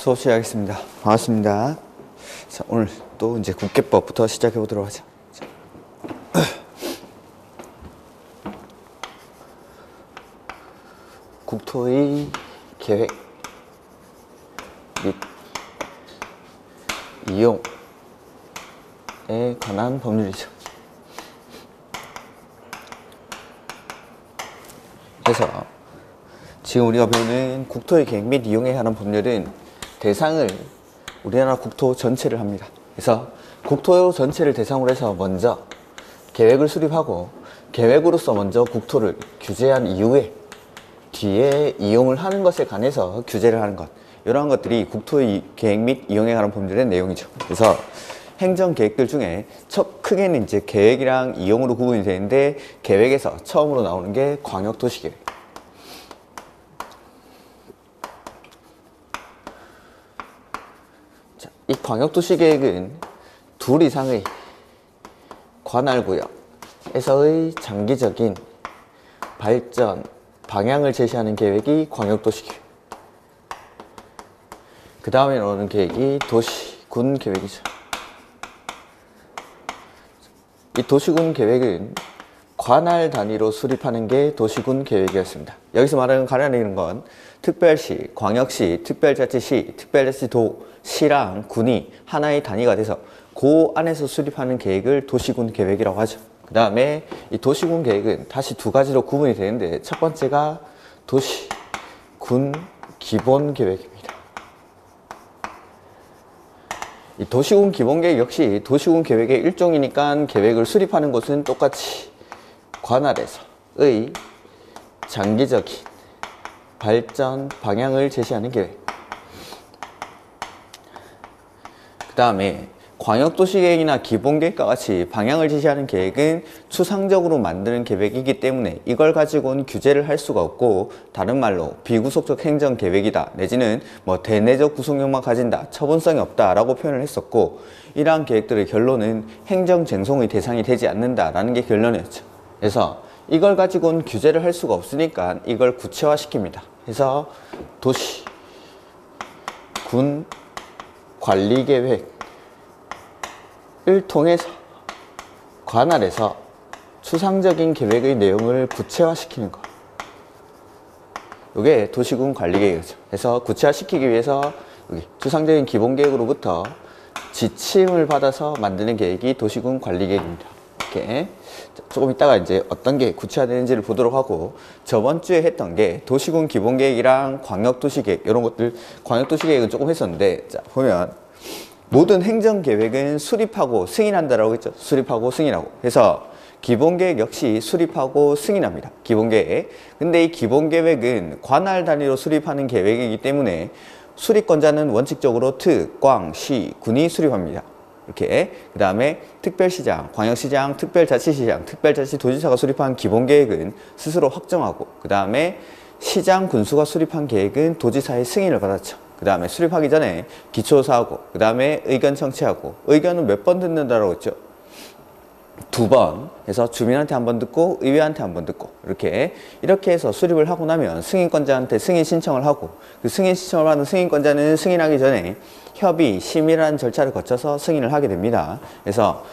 수업 시작하겠습니다. 반갑습니다. 자, 오늘 또 이제 국계법부터 시작해 보도록 하죠. 자. 국토의 계획 및 이용에 관한 법률이죠. 그래서 지금 우리가 배우는 국토의 계획 및 이용에 관한 법률은 대상을 우리나라 국토 전체를 합니다. 그래서 국토 전체를 대상으로 해서 먼저 계획을 수립하고 계획으로서 먼저 국토를 규제한 이후에 뒤에 이용을 하는 것에 관해서 규제를 하는 것, 이러한 것들이 국토의 계획 및 이용에 관한 법률의 내용이죠. 그래서 행정계획들 중에 크게는 이제 계획이랑 이용으로 구분이 되는데, 계획에서 처음으로 나오는 게 광역도시계획. 이 광역도시계획은 둘 이상의 관할구역에서의 장기적인 발전 방향을 제시하는 계획이 광역도시계획. 그 다음에 나오는 계획이 도시군 계획이죠. 이 도시군 계획은 관할 단위로 수립하는 게 도시군 계획이었습니다. 여기서 말하는 관할이라는 건 특별시, 광역시, 특별자치시, 특별자치도, 시랑 군이 하나의 단위가 돼서 그 안에서 수립하는 계획을 도시군 계획이라고 하죠. 그 다음에 이 도시군 계획은 다시 두 가지로 구분이 되는데, 첫 번째가 도시군 기본 계획입니다. 이 도시군 기본 계획 역시 도시군 계획의 일종이니까 계획을 수립하는 곳은 똑같이 관할에서의 장기적인 발전 방향을 제시하는 계획. 그 다음에 광역도시계획이나 기본계획과 같이 방향을 제시하는 계획은 추상적으로 만드는 계획이기 때문에 이걸 가지고는 규제를 할 수가 없고, 다른 말로 비구속적 행정계획이다, 내지는 뭐 대내적 구속력만 가진다, 처분성이 없다 라고 표현을 했었고, 이러한 계획들의 결론은 행정쟁송의 대상이 되지 않는다라는 게 결론이었죠. 그래서 이걸 가지고는 규제를 할 수가 없으니까 이걸 구체화시킵니다. 그래서 도시, 군 관리계획을 통해서 관할에서 추상적인 계획의 내용을 구체화시키는 것, 이게 도시군 관리계획이죠. 그래서 구체화시키기 위해서 여기 추상적인 기본계획으로부터 지침을 받아서 만드는 계획이 도시군 관리계획입니다. 이렇게 조금 이따가 이제 어떤 게 구체화되는지를 보도록 하고, 저번 주에 했던 게 도시군 기본계획이랑 광역도시계획, 이런 것들, 광역도시계획은 조금 했었는데, 자 보면 모든 행정계획은 수립하고 승인한다라고 했죠. 수립하고 승인하고. 그래서 기본계획 역시 수립하고 승인합니다. 기본계획. 근데 이 기본계획은 관할 단위로 수립하는 계획이기 때문에 수립권자는 원칙적으로 특, 광, 시, 군이 수립합니다. 이렇게. 그 다음에 특별시장, 광역시장, 특별자치시장, 특별자치도지사가 수립한 기본계획은 스스로 확정하고, 그 다음에 시장, 군수가 수립한 계획은 도지사의 승인을 받았죠. 그 다음에 수립하기 전에 기초사하고, 그 다음에 의견 청취하고, 의견은 몇 번 듣는다라고 했죠? 2번. 그래서 주민한테 한 번 듣고 의회한테 한 번 듣고, 이렇게 해서 수립을 하고 나면 승인권자한테 승인 신청을 하고, 그 승인 신청을 받은 승인권자는 승인하기 전에 협의, 심의라는 절차를 거쳐서 승인을 하게 됩니다. 그래서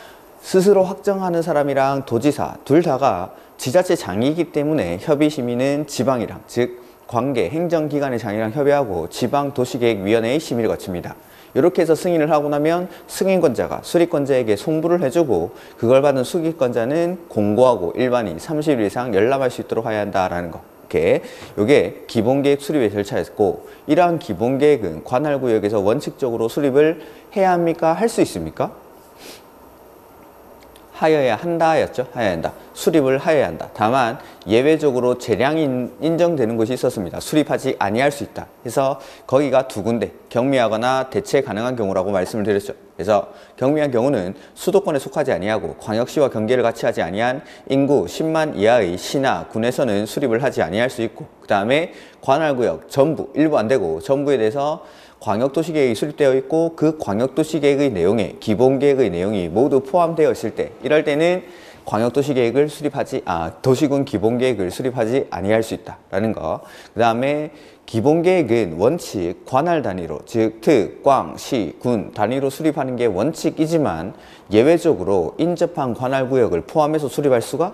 스스로 확정하는 사람이랑 도지사 둘 다가 지자체장이기 때문에 협의 심의는 지방이랑, 즉 관계 행정기관의 장이랑 협의하고 지방도시계획위원회의 심의를 거칩니다. 이렇게 해서 승인을 하고 나면 승인권자가 수립권자에게 송부를 해주고, 그걸 받은 수립권자는 공고하고 일반인 30일 이상 열람할 수 있도록 해야 한다라는 거. 이게 기본계획 수립의 절차였고, 이러한 기본계획은 관할구역에서 원칙적으로 수립을 해야 합니까? 할 수 있습니까? 하여야 한다였죠. 하여야 한다. 수립을 하여야 한다. 다만 예외적으로 재량이 인정되는 곳이 있었습니다. 수립하지 아니할 수 있다. 그래서 거기가 두 군데, 경미하거나 대체 가능한 경우라고 말씀을 드렸죠. 그래서 경미한 경우는 수도권에 속하지 아니하고 광역시와 경계를 같이 하지 아니한 인구 10만 이하의 시나 군에서는 수립을 하지 아니할 수 있고, 그 다음에 관할구역 전부, 일부 안 되고 전부에 대해서 광역도시계획이 수립되어 있고, 그 광역도시계획의 내용에 기본계획의 내용이 모두 포함되어 있을 때, 이럴 때는 광역도시계획을 수립하지, 도시군 기본계획을 수립하지 아니할 수 있다라는 거. 그 다음에 기본계획은 원칙, 관할 단위로, 즉 특, 광, 시, 군 단위로 수립하는 게 원칙이지만 예외적으로 인접한 관할구역을 포함해서 수립할 수가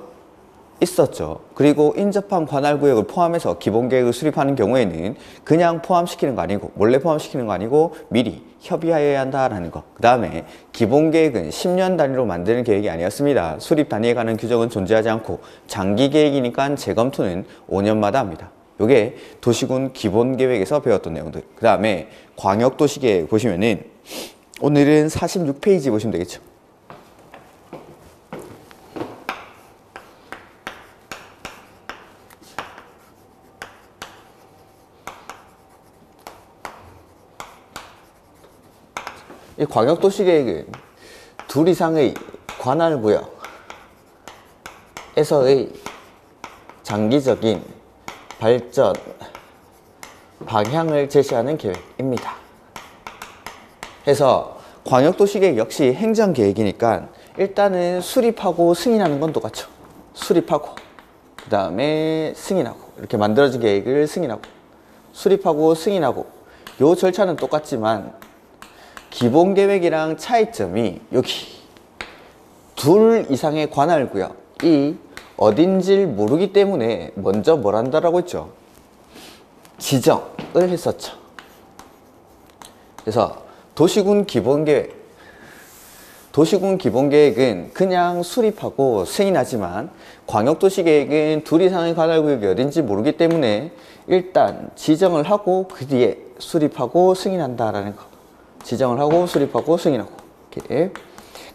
있었죠. 그리고 인접한 관할구역을 포함해서 기본계획을 수립하는 경우에는 그냥 포함시키는 거 아니고, 몰래 포함시키는 거 아니고 미리 협의하여야 한다라는 거. 그 다음에 기본계획은 10년 단위로 만드는 계획이 아니었습니다. 수립 단위에 관한 규정은 존재하지 않고 장기계획이니까 재검토는 5년마다 합니다. 요게 도시군 기본계획에서 배웠던 내용들. 그 다음에 광역도시계획 보시면은 오늘은 46페이지 보시면 되겠죠. 이 광역도시계획은 둘 이상의 관할구역에서의 장기적인 발전 방향을 제시하는 계획입니다. 해서 광역도시계획 역시 행정계획이니까 일단은 수립하고 승인하는 건 똑같죠. 수립하고 그 다음에 승인하고 이렇게 만들어진 계획을 승인하고 수립하고 승인하고 요 절차는 똑같지만 기본계획이랑 차이점이 여기 둘 이상의 관할구역이 어딘지를 모르기 때문에 먼저 뭘 한다라고 했죠? 지정을 했었죠. 그래서 도시군 기본계획은 그냥 수립하고 승인하지만 광역도시계획은 둘 이상의 관할구역이 어딘지 모르기 때문에 일단 지정을 하고 그 뒤에 수립하고 승인한다라는 거. 지정을 하고 수립하고 승인하고 이렇게.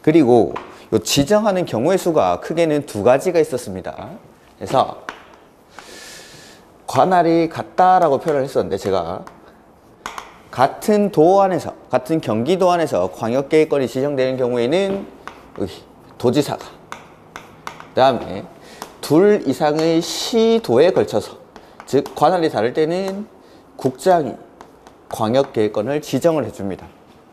그리고 요 지정하는 경우의 수가 크게는 두 가지가 있었습니다. 그래서 관할이 같다라고 표현을 했었는데 제가 같은 도 안에서 같은 경기도 안에서 광역계획권이 지정되는 경우에는 여기 도지사가 그 다음에 둘 이상의 시도에 걸쳐서 즉 관할이 다를 때는 국장이 광역계획권을 지정을 해줍니다.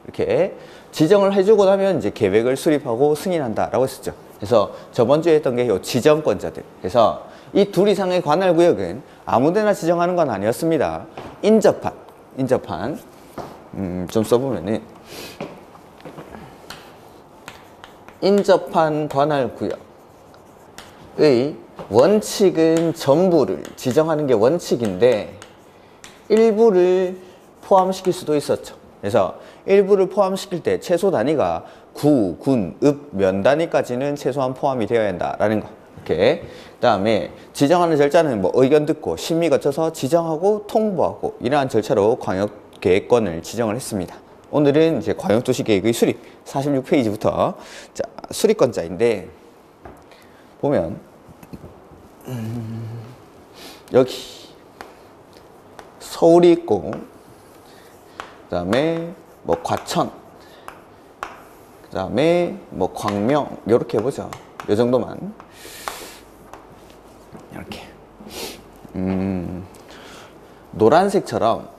이렇게 지정을 해주고 나면 이제 계획을 수립하고 승인한다라고 했었죠. 그래서 저번 주에 했던 게 요 지정권자들. 그래서 이 둘 이상의 관할구역은 아무데나 지정하는 건 아니었습니다. 인접한 좀 써보면은 인접한 관할구역의 원칙은 전부를 지정하는 게 원칙인데 일부를 포함시킬 수도 있었죠. 그래서 일부를 포함시킬 때 최소 단위가 구, 군, 읍, 면 단위까지는 최소한 포함이 되어야 한다라는 거. 이렇게. 그 다음에 지정하는 절차는 뭐 의견 듣고 심의 거쳐서 지정하고 통보하고 이러한 절차로 광역계획권을 지정을 했습니다. 오늘은 이제 광역도시계획의 수립 46페이지부터 자, 수립권자인데 보면 여기 서울이 있고 그 다음에 뭐 과천 그 다음에 뭐 광명 이렇게 해보죠. 요 정도만 이렇게 노란색처럼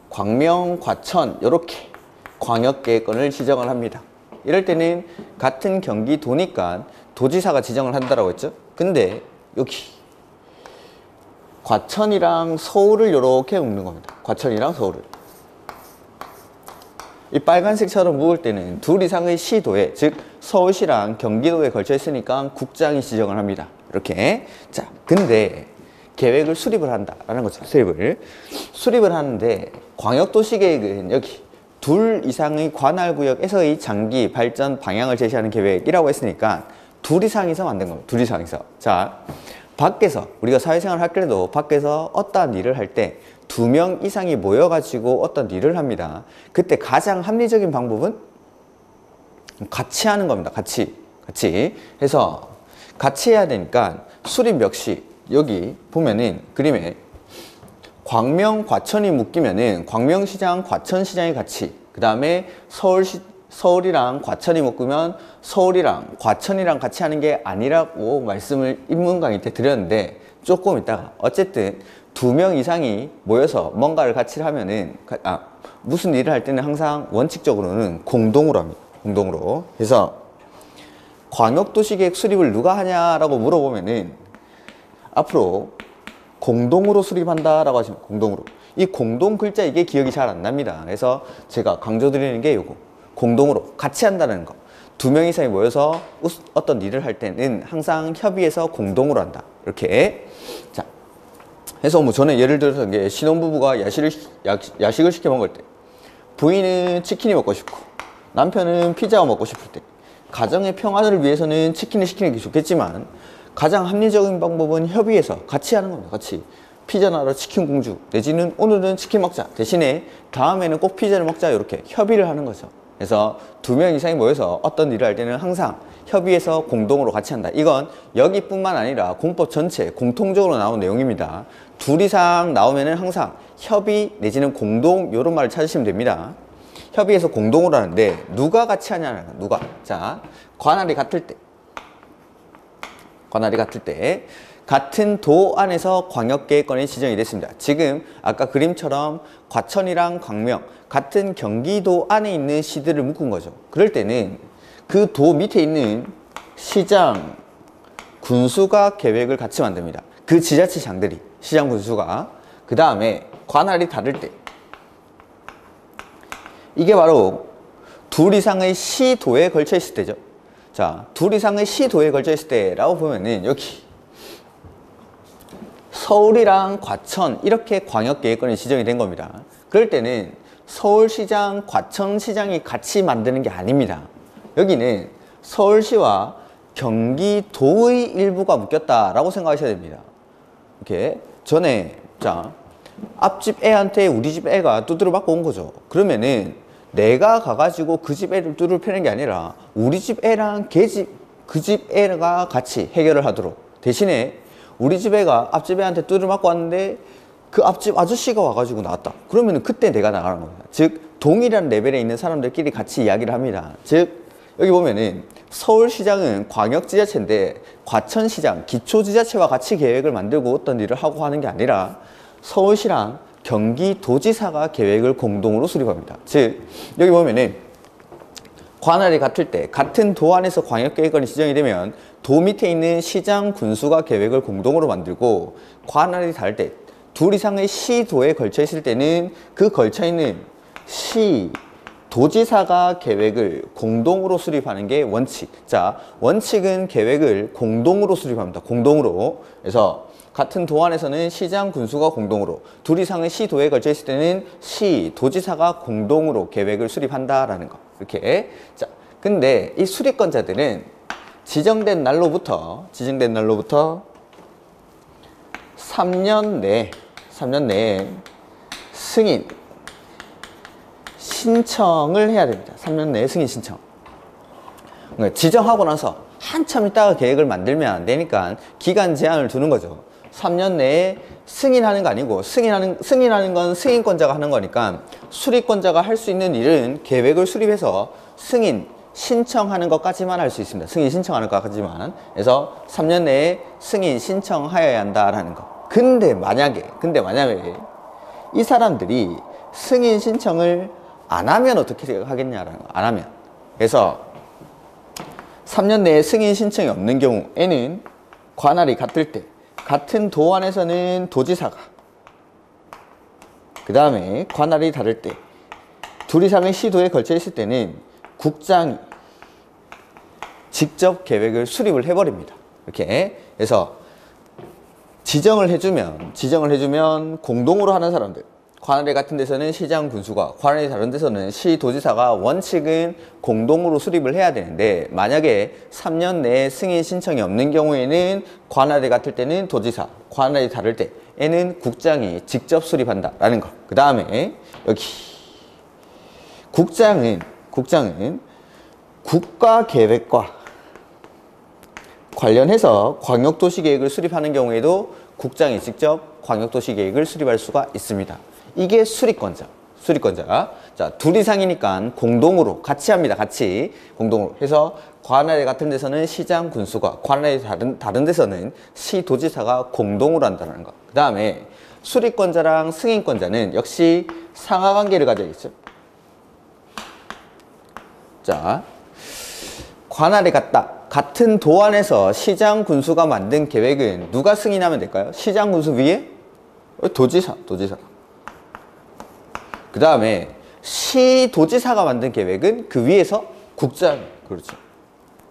광명, 과천 이렇게 광역계획권을 지정을 합니다. 이럴 때는 같은 경기도니까 도지사가 지정을 한다라고 했죠. 근데 여기 과천이랑 서울을 이렇게 묶는 겁니다. 과천이랑 서울을. 이 빨간색처럼 묶을 때는 둘 이상의 시도에, 즉 서울시랑 경기도에 걸쳐 있으니까 국장이 지정을 합니다. 이렇게. 자, 근데 계획을 수립을 한다라는 거죠. 수립을 하는데 광역도시계획은 여기 둘 이상의 관할구역에서의 장기 발전 방향을 제시하는 계획이라고 했으니까 둘 이상에서 만든 겁니다. 둘 이상에서. 자, 밖에서 우리가 사회생활 할 때도 밖에서 어떠한 일을 할 때 2명 이상이 모여가지고 어떤 일을 합니다. 그때 가장 합리적인 방법은 같이 하는 겁니다. 같이 해서 같이 해야 되니까 수립 역시 여기 보면은 그림에 광명, 과천이 묶이면은 광명시장, 과천시장이 같이, 그 다음에 서울이랑 과천이 묶으면 서울이랑 과천이랑 같이 하는 게 아니라고 말씀을 입문 강의 때 드렸는데 조금 있다가 어쨌든 2명 이상이 모여서 뭔가를 같이 하면은 무슨 일을 할 때는 항상 원칙적으로는 공동으로 합니다. 공동으로. 그래서 광역도시계획 수립을 누가 하냐라고 물어보면은 앞으로 공동으로 수립한다라고 하시면 공동으로. 이 공동 글자 이게 기억이 잘 안 납니다. 그래서 제가 강조드리는 게 요거. 공동으로 같이 한다는 거. 두 명 이상이 모여서 어떤 일을 할 때는 항상 협의해서 공동으로 한다. 이렇게. 자. 해서 뭐 저는 예를 들어서 이게 신혼부부가 야식을 시켜 먹을 때 부인은 치킨이 먹고 싶고 남편은 피자가 먹고 싶을 때 가정의 평화를 위해서는 치킨을 시키는 게 좋겠지만 가장 합리적인 방법은 협의해서 같이 하는 겁니다. 같이 피자 나라 치킨 공주 내지는 오늘은 치킨 먹자 대신에 다음에는 꼭 피자를 먹자 이렇게 협의를 하는 거죠. 그래서 두 명 이상이 모여서 어떤 일을 할 때는 항상 협의해서 공동으로 같이 한다. 이건 여기뿐만 아니라 공법 전체 공통적으로 나온 내용입니다. 둘 이상 나오면은 항상 협의 내지는 공동 이런 말을 찾으시면 됩니다. 협의해서 공동으로 하는데 누가 같이 하냐는 거. 누가. 자, 관할이 같을 때 같은 도 안에서 광역계획권이 지정이 됐습니다. 지금 아까 그림처럼 과천이랑 광명 같은 경기도 안에 있는 시들을 묶은 거죠. 그럴 때는 그 도 밑에 있는 시장, 군수가 계획을 같이 만듭니다. 그 지자체장들이 시장, 군수가. 그 다음에 관할이 다를 때 이게 바로 둘 이상의 시도에 걸쳐 있을 때죠. 자, 둘 이상의 시도에 걸쳐 있을 때라고 보면은 여기 서울이랑 과천 이렇게 광역계획권이 지정이 된 겁니다. 그럴 때는 서울시장, 과천시장이 같이 만드는 게 아닙니다. 여기는 서울시와 경기도의 일부가 묶였다라고 생각하셔야 됩니다. 이렇게 전에 자 앞집 애한테 우리 집 애가 두드려 맞고 온 거죠. 그러면은 내가 가가지고 그 집 애를 두드려 패는 게 아니라 우리 집 애랑 그 집 애가 같이 해결을 하도록 대신에 우리 집 애가 앞집 애한테 두드려 맞고 왔는데 그 앞집 아저씨가 와가지고 나왔다. 그러면은 그때 내가 나가는 겁니다. 즉 동일한 레벨에 있는 사람들끼리 같이 이야기를 합니다. 즉 여기 보면은 서울시장은 광역지자체인데 과천시장, 기초지자체와 같이 계획을 만들고 어떤 일을 하고 하는 게 아니라 서울시랑 경기도지사가 계획을 공동으로 수립합니다. 즉 여기 보면은 관할이 같을 때 같은 도 안에서 광역계획권이 지정이 되면 도 밑에 있는 시장, 군수가 계획을 공동으로 만들고 관할이 다를 때 둘 이상의 시도에 걸쳐 있을 때는 그 걸쳐 있는 시, 도지사가 계획을 공동으로 수립하는 게 원칙. 자, 원칙은 계획을 공동으로 수립합니다. 공동으로. 그래서 같은 도 안에서는 시장, 군수가 공동으로, 둘 이상의 시도에 걸쳐 있을 때는 시, 도지사가 공동으로 계획을 수립한다라는 거. 이렇게. 자, 근데 이 수립권자들은 지정된 날로부터 3년 내에 승인 신청을 해야 됩니다. 3년 내에 승인 신청. 그러니까 지정하고 나서 한참 있다가 계획을 만들면 안 되니까 기간 제한을 두는 거죠. 3년 내에 승인하는 거 아니고 승인하는 건 승인권자가 하는 거니까 수립권자가 할 수 있는 일은 계획을 수립해서 승인 신청하는 것까지만 할 수 있습니다. 승인 신청하는 것까지만. 그래서 3년 내에 승인 신청하여야 한다라는 거. 근데 만약에 이 사람들이 승인 신청을 안 하면 어떻게 하겠냐라는 거. 안 하면. 그래서 3년 내에 승인 신청이 없는 경우에는 관할이 같을 때 같은 도 안에서는 도지사가 그 다음에 관할이 다를 때 둘 이상의 시도에 걸쳐 있을 때는 국장이 직접 계획을 수립을 해버립니다. 이렇게 해서 지정을 해주면 공동으로 하는 사람들 관할이 같은 데서는 시장, 군수가 관할이 다른 데서는 시, 도지사가 원칙은 공동으로 수립을 해야 되는데 만약에 3년 내에 승인 신청이 없는 경우에는 관할이 같을 때는 도지사, 관할이 다를 때에는 국장이 직접 수립한다라는 거. 그 다음에 여기 국장은 국가계획과 관련해서 광역도시계획을 수립하는 경우에도 국장이 직접 광역도시계획을 수립할 수가 있습니다. 이게 수립권자. 자, 둘 이상이니까 공동으로 같이 합니다. 같이 공동으로 해서 관할이 같은 데서는 시장, 군수가 관할이 다른 데서는 시, 도지사가 공동으로 한다는 거. 그 다음에 수립권자랑 승인권자는 역시 상하관계를 가지고 있죠. 자, 관할이 같은 도 안에서 시장, 군수가 만든 계획은 누가 승인하면 될까요? 시장, 군수 위에 도지사. 그 다음에 시도지사가 만든 계획은 그 위에서 국장, 그렇죠.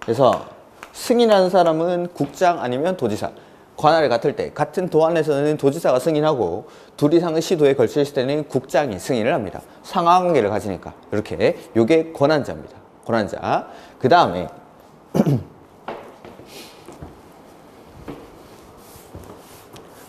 그래서 승인하는 사람은 국장 아니면 도지사. 관할이 같을 때 같은 도 안에서는 도지사가 승인하고 둘 이상의 시도에 걸쳐 있을 때는 국장이 승인을 합니다. 상하관계를 가지니까. 이렇게 요게 권한자입니다. 권한자. 그 다음에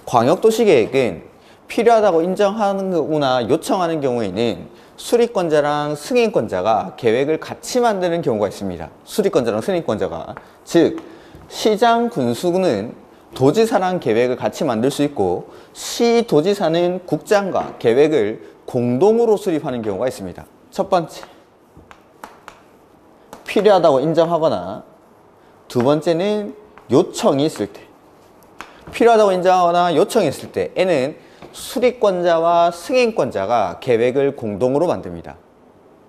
광역도시계획은 필요하다고 인정하는 거나 요청하는 경우에는 수립권자랑 승인권자가 계획을 같이 만드는 경우가 있습니다. 수립권자랑 승인권자가. 즉 시장 군수는 도지사랑 계획을 같이 만들 수 있고 시도지사는 국장과 계획을 공동으로 수립하는 경우가 있습니다. 첫 번째, 필요하다고 인정하거나, 두 번째는 요청이 있을 때. 필요하다고 인정하거나 요청이 있을 때 N은 수립권자와 승인권자가 계획을 공동으로 만듭니다.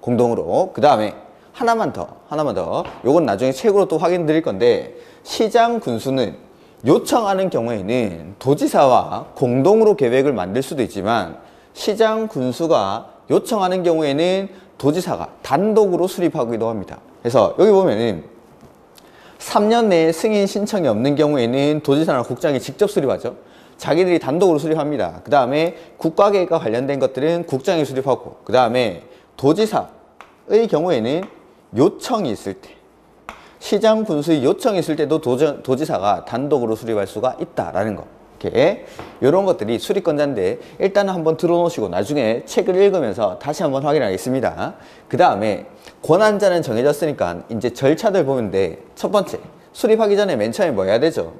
공동으로. 그 다음에 하나만 더. 요건 나중에 책으로 또 확인 드릴 건데, 시장 군수는 요청하는 경우에는 도지사와 공동으로 계획을 만들 수도 있지만 시장 군수가 요청하는 경우에는 도지사가 단독으로 수립하기도 합니다. 그래서 여기 보면은 3년 내에 승인 신청이 없는 경우에는 도지사나 국장이 직접 수립하죠. 자기들이 단독으로 수립합니다. 그 다음에 국가계획과 관련된 것들은 국장이 수립하고, 그 다음에 도지사의 경우에는 요청이 있을 때, 시장 군수의 요청이 있을 때도 도지사가 단독으로 수립할 수가 있다라는 거. 이렇게 이런 것들이 수립권자인데 일단은 한번 들어놓으시고 나중에 책을 읽으면서 다시 한번 확인하겠습니다. 그 다음에 권한자는 정해졌으니까 이제 절차들 보면 돼. 첫 번째, 수립하기 전에 맨 처음에 뭐 해야 되죠?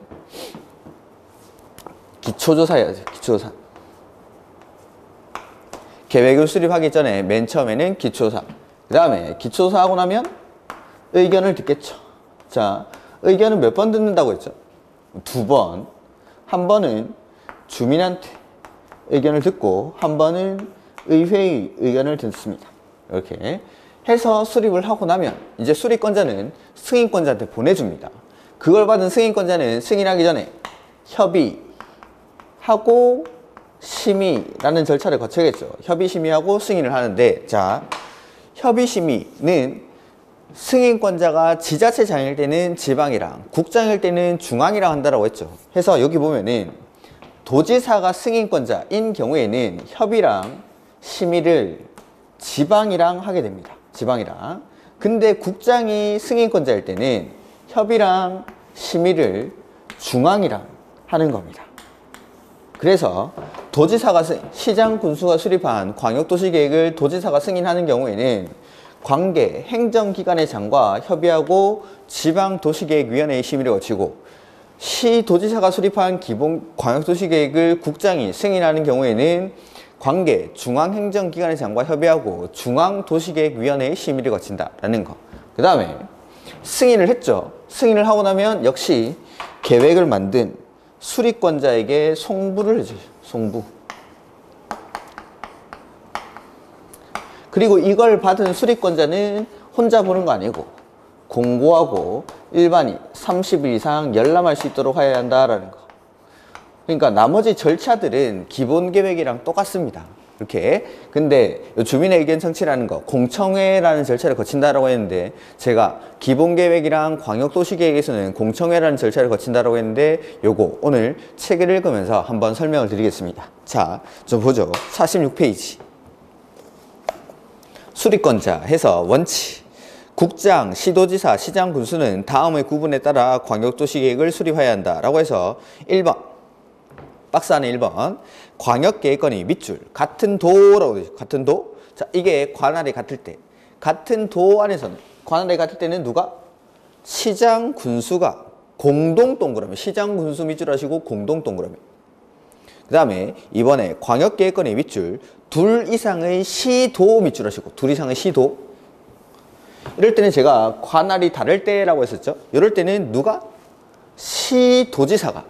기초조사 해야죠. 기초조사. 계획을 수립하기 전에 맨 처음에는 기초조사. 그 다음에 기초조사 하고 나면 의견을 듣겠죠. 자, 의견은 몇 번 듣는다고 했죠? 2번. 한 번은 주민한테 의견을 듣고 한 번은 의회의 의견을 듣습니다. 이렇게 해서 수립을 하고 나면 이제 수립권자는 승인권자한테 보내줍니다. 그걸 받은 승인권자는 승인하기 전에 협의하고 심의라는 절차를 거쳐야겠죠. 협의 심의하고 승인을 하는데, 자, 협의 심의는 승인권자가 지자체장일 때는 지방이랑 국장일 때는 중앙이랑 한다라고 했죠. 해서 여기 보면은 도지사가 승인권자인 경우에는 협의랑 심의를 지방이랑 하게 됩니다. 지방이랑. 근데 국장이 승인권자일 때는 협의랑 심의를 중앙이랑 하는 겁니다. 그래서 도지사가 시장 군수가 수립한 광역도시계획을 도지사가 승인하는 경우에는 관계 행정기관의 장과 협의하고 지방도시계획위원회의 심의를 거치고, 시도지사가 수립한 기본 광역도시계획을 국장이 승인하는 경우에는 관계 중앙행정기관의 장과 협의하고 중앙도시계획위원회의 심의를 거친다라는 거. 그 다음에 승인을 했죠. 승인을 하고 나면 역시 계획을 만든 수립권자에게 송부를 해줘요. 송부. 그리고 이걸 받은 수립권자는 혼자 보는 거 아니고 공고하고 일반이 30일 이상 열람할 수 있도록 해야 한다라는 거. 그러니까 나머지 절차들은 기본 계획이랑 똑같습니다. 이렇게. 근데 주민의 의견 청취라는 거, 공청회라는 절차를 거친다라고 했는데, 제가 기본 계획이랑 광역도시계획에서는 공청회라는 절차를 거친다라고 했는데, 요거 오늘 책을 읽으면서 한번 설명을 드리겠습니다. 자, 좀 보죠. 46페이지. 수립권자 해서 원칙. 국장, 시도지사, 시장 군수는 다음의 구분에 따라 광역도시계획을 수립해야 한다라고 해서 1번. 박스 안에 1번. 광역계획권이 밑줄. 같은 도라고 되죠. 같은 도. 자, 이게 관할이 같을 때. 같은 도 안에서는, 관할이 같을 때는 누가? 시장 군수가 공동 동그라미. 시장 군수 밑줄 하시고 공동 동그라미. 그 다음에 이번에 광역계획권의 밑줄. 둘 이상의 시도 밑줄 하시고. 둘 이상의 시도. 이럴 때는 제가 관할이 다를 때라고 했었죠. 이럴 때는 누가? 시도지사가.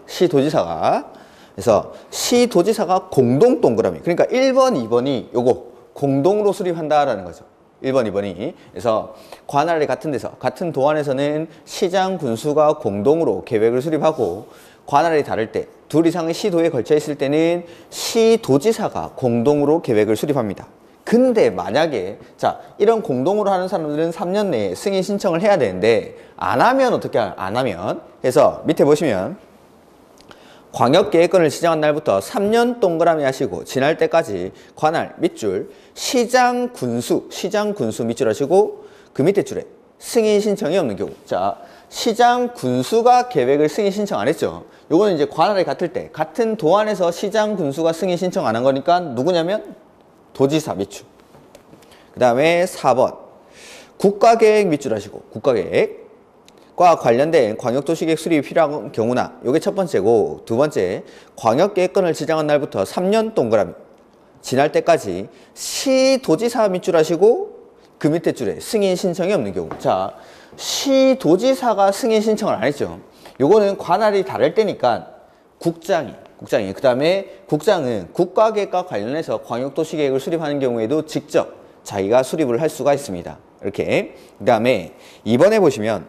그래서 시도지사가 공동 동그라미. 그러니까 1번, 2번이 요거 공동으로 수립한다라는 거죠. 1번, 2번이. 그래서 관할이 같은 데서, 같은 도안에서는 시장 군수가 공동으로 계획을 수립하고, 관할이 다를 때, 둘 이상의 시도에 걸쳐 있을 때는 시도지사가 공동으로 계획을 수립합니다. 근데 만약에 자 이런 공동으로 하는 사람들은 3년 내에 승인 신청을 해야 되는데 안 하면 어떻게 안 하면 해서 밑에 보시면 광역계획권을 지정한 날부터 3년 동그라미 하시고 지날 때까지 관할 밑줄 시장 군수 밑줄 하시고 그 밑에 줄에 승인 신청이 없는 경우. 자 시장 군수가 계획을 승인 신청 안 했죠. 요거는 이제 관할이 같을 때 같은 도안에서 시장 군수가 승인 신청 안 한 거니까 누구냐면 도지사 밑줄. 그 다음에 4번 국가계획 밑줄 하시고 국가계획과 관련된 광역도시계획 수립이 필요한 경우나 요게 첫 번째고 두 번째 광역계획권을 지정한 날부터 3년 동그라미 지날 때까지 시도지사 밑줄 하시고 그 밑에 줄에 승인 신청이 없는 경우. 자 시도지사가 승인 신청을 안 했죠. 요거는 관할이 다를 때니까 국장이 그 다음에 국장은 국가계획과 관련해서 광역도시계획을 수립하는 경우에도 직접 자기가 수립을 할 수가 있습니다. 이렇게. 그 다음에 이번에 보시면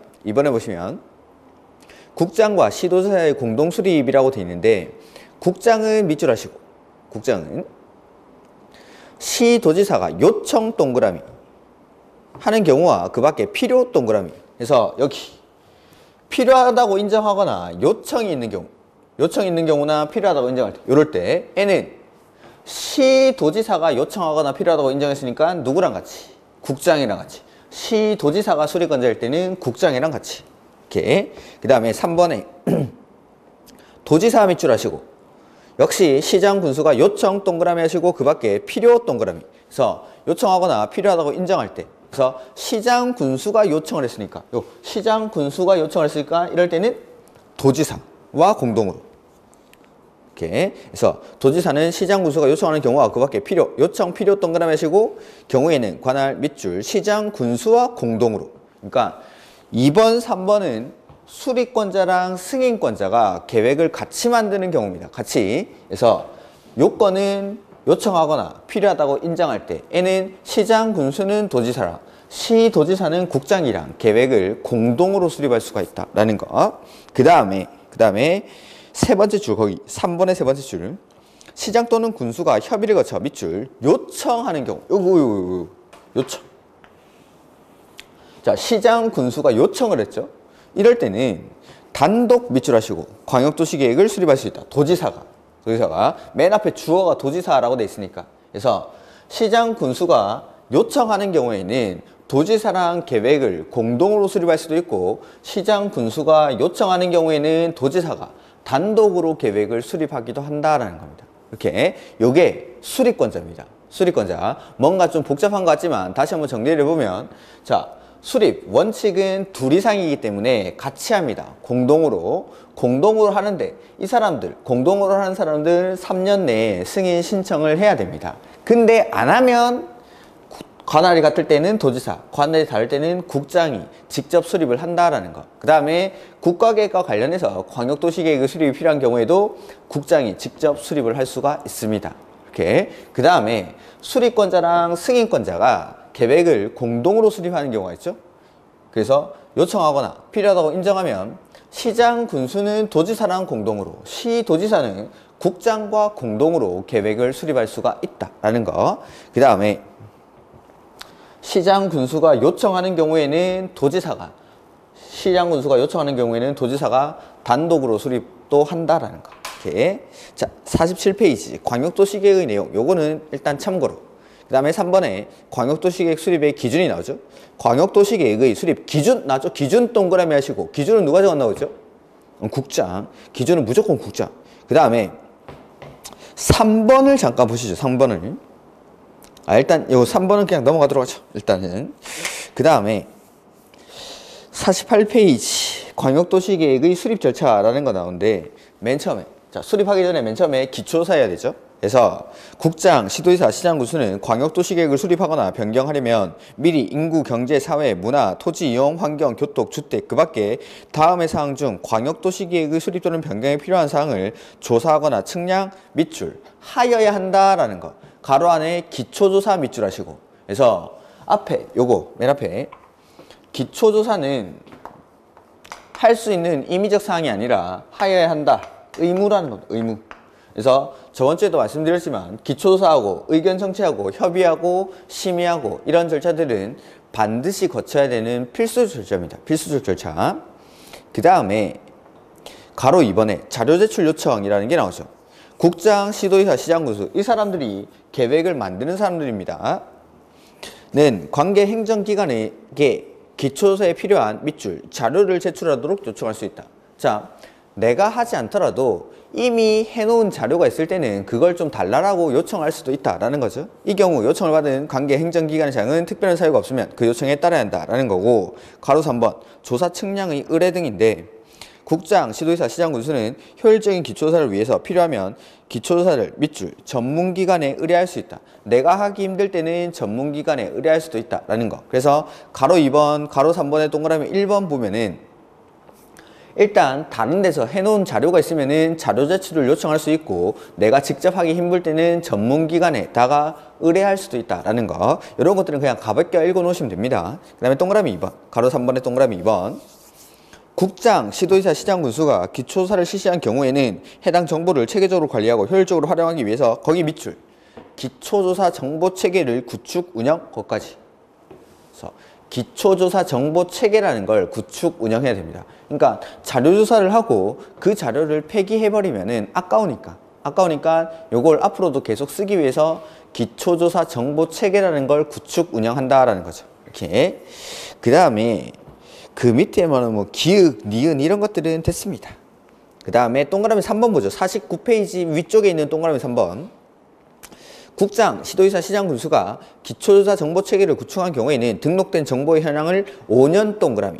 국장과 시도지사의 공동수립이라고 되어 있는데 국장은 밑줄 하시고 국장은 시도지사가 요청 동그라미 하는 경우와 그 밖에 필요 동그라미 그래서 여기 필요하다고 인정하거나 요청이 있는 경우나 필요하다고 인정할 때 이럴 때 N은 시도지사가 요청하거나 필요하다고 인정했으니까 누구랑 같이? 국장이랑 같이. 시도지사가 수립권자일 때는 국장이랑 같이. 이렇게. 그 다음에 3번에 도지사 밑줄 하시고 역시 시장 군수가 요청 동그라미 하시고 그 밖에 필요 동그라미. 그래서 요청하거나 필요하다고 인정할 때 그래서 시장 군수가 요청을 했으니까 이럴 때는 도지사와 공동으로 이렇게 해서 도지사는 시장 군수가 요청하는 경우와 그 밖에 요청 필요 동그라미 하시고 경우에는 관할 밑줄 시장 군수와 공동으로. 그러니까 2번 3번은 수립권자랑 승인권자가 계획을 같이 만드는 경우입니다. 같이. 그래서 요건은 요청하거나 필요하다고 인정할 때 N은 시장 군수는 도지사랑 시도지사는 국장이랑 계획을 공동으로 수립할 수가 있다라는 거. 그 다음에 세 번째 줄 거기 3번의 세 번째 줄 시장 또는 군수가 협의를 거쳐 밑줄 요청하는 경우 요청. 자 시장 군수가 요청을 했죠. 이럴 때는 단독 밑줄 하시고 광역도시계획을 수립할 수 있다. 도지사가 맨 앞에 주어가 도지사라고 돼 있으니까. 그래서 시장 군수가 요청하는 경우에는 도지사랑 계획을 공동으로 수립할 수도 있고 시장 군수가 요청하는 경우에는 도지사가 단독으로 계획을 수립하기도 한다라는 겁니다. 이렇게 요게 수립권자입니다. 수립권자. 뭔가 좀 복잡한 것 같지만 다시 한번 정리를 해보면 자 수립 원칙은 둘 이상이기 때문에 같이 합니다. 공동으로 하는데 이 사람들 공동으로 하는 사람들 3년 내에 승인 신청을 해야 됩니다. 근데 안 하면 관할이 같을 때는 도지사, 관할이 다를 때는 국장이 직접 수립을 한다라는 거. 그 다음에 국가계획과 관련해서 광역도시계획 수립이 필요한 경우에도 국장이 직접 수립을 할 수가 있습니다. 이렇게. 그 다음에 수립권자랑 승인권자가 계획을 공동으로 수립하는 경우가 있죠. 그래서 요청하거나 필요하다고 인정하면 시장 군수는 도지사랑 공동으로, 시도지사는 국장과 공동으로 계획을 수립할 수가 있다라는 거. 그 다음에 시장 군수가 요청하는 경우에는 도지사가 단독으로 수립도 한다라는 거. 이렇게. 자, 47페이지 광역도시계획의 내용. 요거는 일단 참고로. 그 다음에 3번에 광역도시계획 수립의 기준이 나오죠. 광역도시계획의 수립 기준 나왔죠. 기준 동그라미 하시고 기준은 누가 정한다고 했죠? 국장. 기준은 무조건 국장. 그 다음에 3번을 잠깐 보시죠. 3번을. 일단 요 3번은 그냥 넘어가도록 하죠. 일단은. 그 다음에 48페이지 광역도시계획의 수립 절차라는 거 나오는데 맨 처음에 자 수립하기 전에 맨 처음에 기초조사 해야 되죠. 그래서 국장, 시도지사, 시장군수는 광역도시계획을 수립하거나 변경하려면 미리 인구, 경제, 사회, 문화, 토지 이용, 환경, 교통, 주택 그 밖에 다음의 사항 중 광역도시계획의 수립 또는 변경에 필요한 사항을 조사하거나 측량, 밑줄 하여야 한다라는 거. 가로 안에 기초조사 밑줄 하시고. 그래서 앞에 요거 맨 앞에 기초조사는 할 수 있는 임의적 사항이 아니라 하여야 한다. 의무라는 겁니다. 의무. 그래서 저번 주에도 말씀드렸지만 기초조사하고 의견 청취하고 협의하고 심의하고 이런 절차들은 반드시 거쳐야 되는 필수 절차입니다. 필수 절차. 그 다음에 가로 2번에 자료 제출 요청이라는 게 나오죠. 국장, 시도의사, 시장군수 이 사람들이 계획을 만드는 사람들입니다. 는 관계 행정기관에게 기초조사에 필요한 밑줄 자료를 제출하도록 요청할 수 있다. 자, 내가 하지 않더라도 이미 해놓은 자료가 있을 때는 그걸 좀 달라라고 요청할 수도 있다라는 거죠. 이 경우 요청을 받은 관계 행정기관장은 특별한 사유가 없으면 그 요청에 따라야 한다라는 거고, 가로 3번 조사 측량의 의뢰 등인데 국장, 시도의사, 시장군수는 효율적인 기초조사를 위해서 필요하면 기초조사를 밑줄 전문기관에 의뢰할 수 있다. 내가 하기 힘들 때는 전문기관에 의뢰할 수도 있다라는 거. 그래서 가로 2번, 가로 3번의 동그라미 1번 보면은 일단 다른 데서 해놓은 자료가 있으면은 자료 제출을 요청할 수 있고, 내가 직접 하기 힘들 때는 전문기관에다가 의뢰할 수도 있다라는 거. 이런 것들은 그냥 가볍게 읽어 놓으시면 됩니다. 그 다음에 동그라미 2번, 가로 3번의 동그라미 2번. 국장, 시도의사, 시장군수가 기초조사를 실시한 경우에는 해당 정보를 체계적으로 관리하고 효율적으로 활용하기 위해서 거기 밑줄 기초조사 정보체계를 구축, 운영, 거기까지. 그래서 기초조사 정보체계라는 걸 구축, 운영해야 됩니다. 그러니까 자료조사를 하고 그 자료를 폐기해버리면은 아까우니까 요걸 앞으로도 계속 쓰기 위해서 기초조사 정보체계라는 걸 구축, 운영한다라는 거죠. 이렇게. 그 다음에 그 밑에만 뭐 기읍, 니은 이런 것들은 됐습니다. 그 다음에 동그라미 3번 보죠. 49페이지 위쪽에 있는 동그라미 3번. 국장, 시도의사, 시장군수가 기초조사 정보체계를 구축한 경우에는 등록된 정보의 현황을 5년 동그라미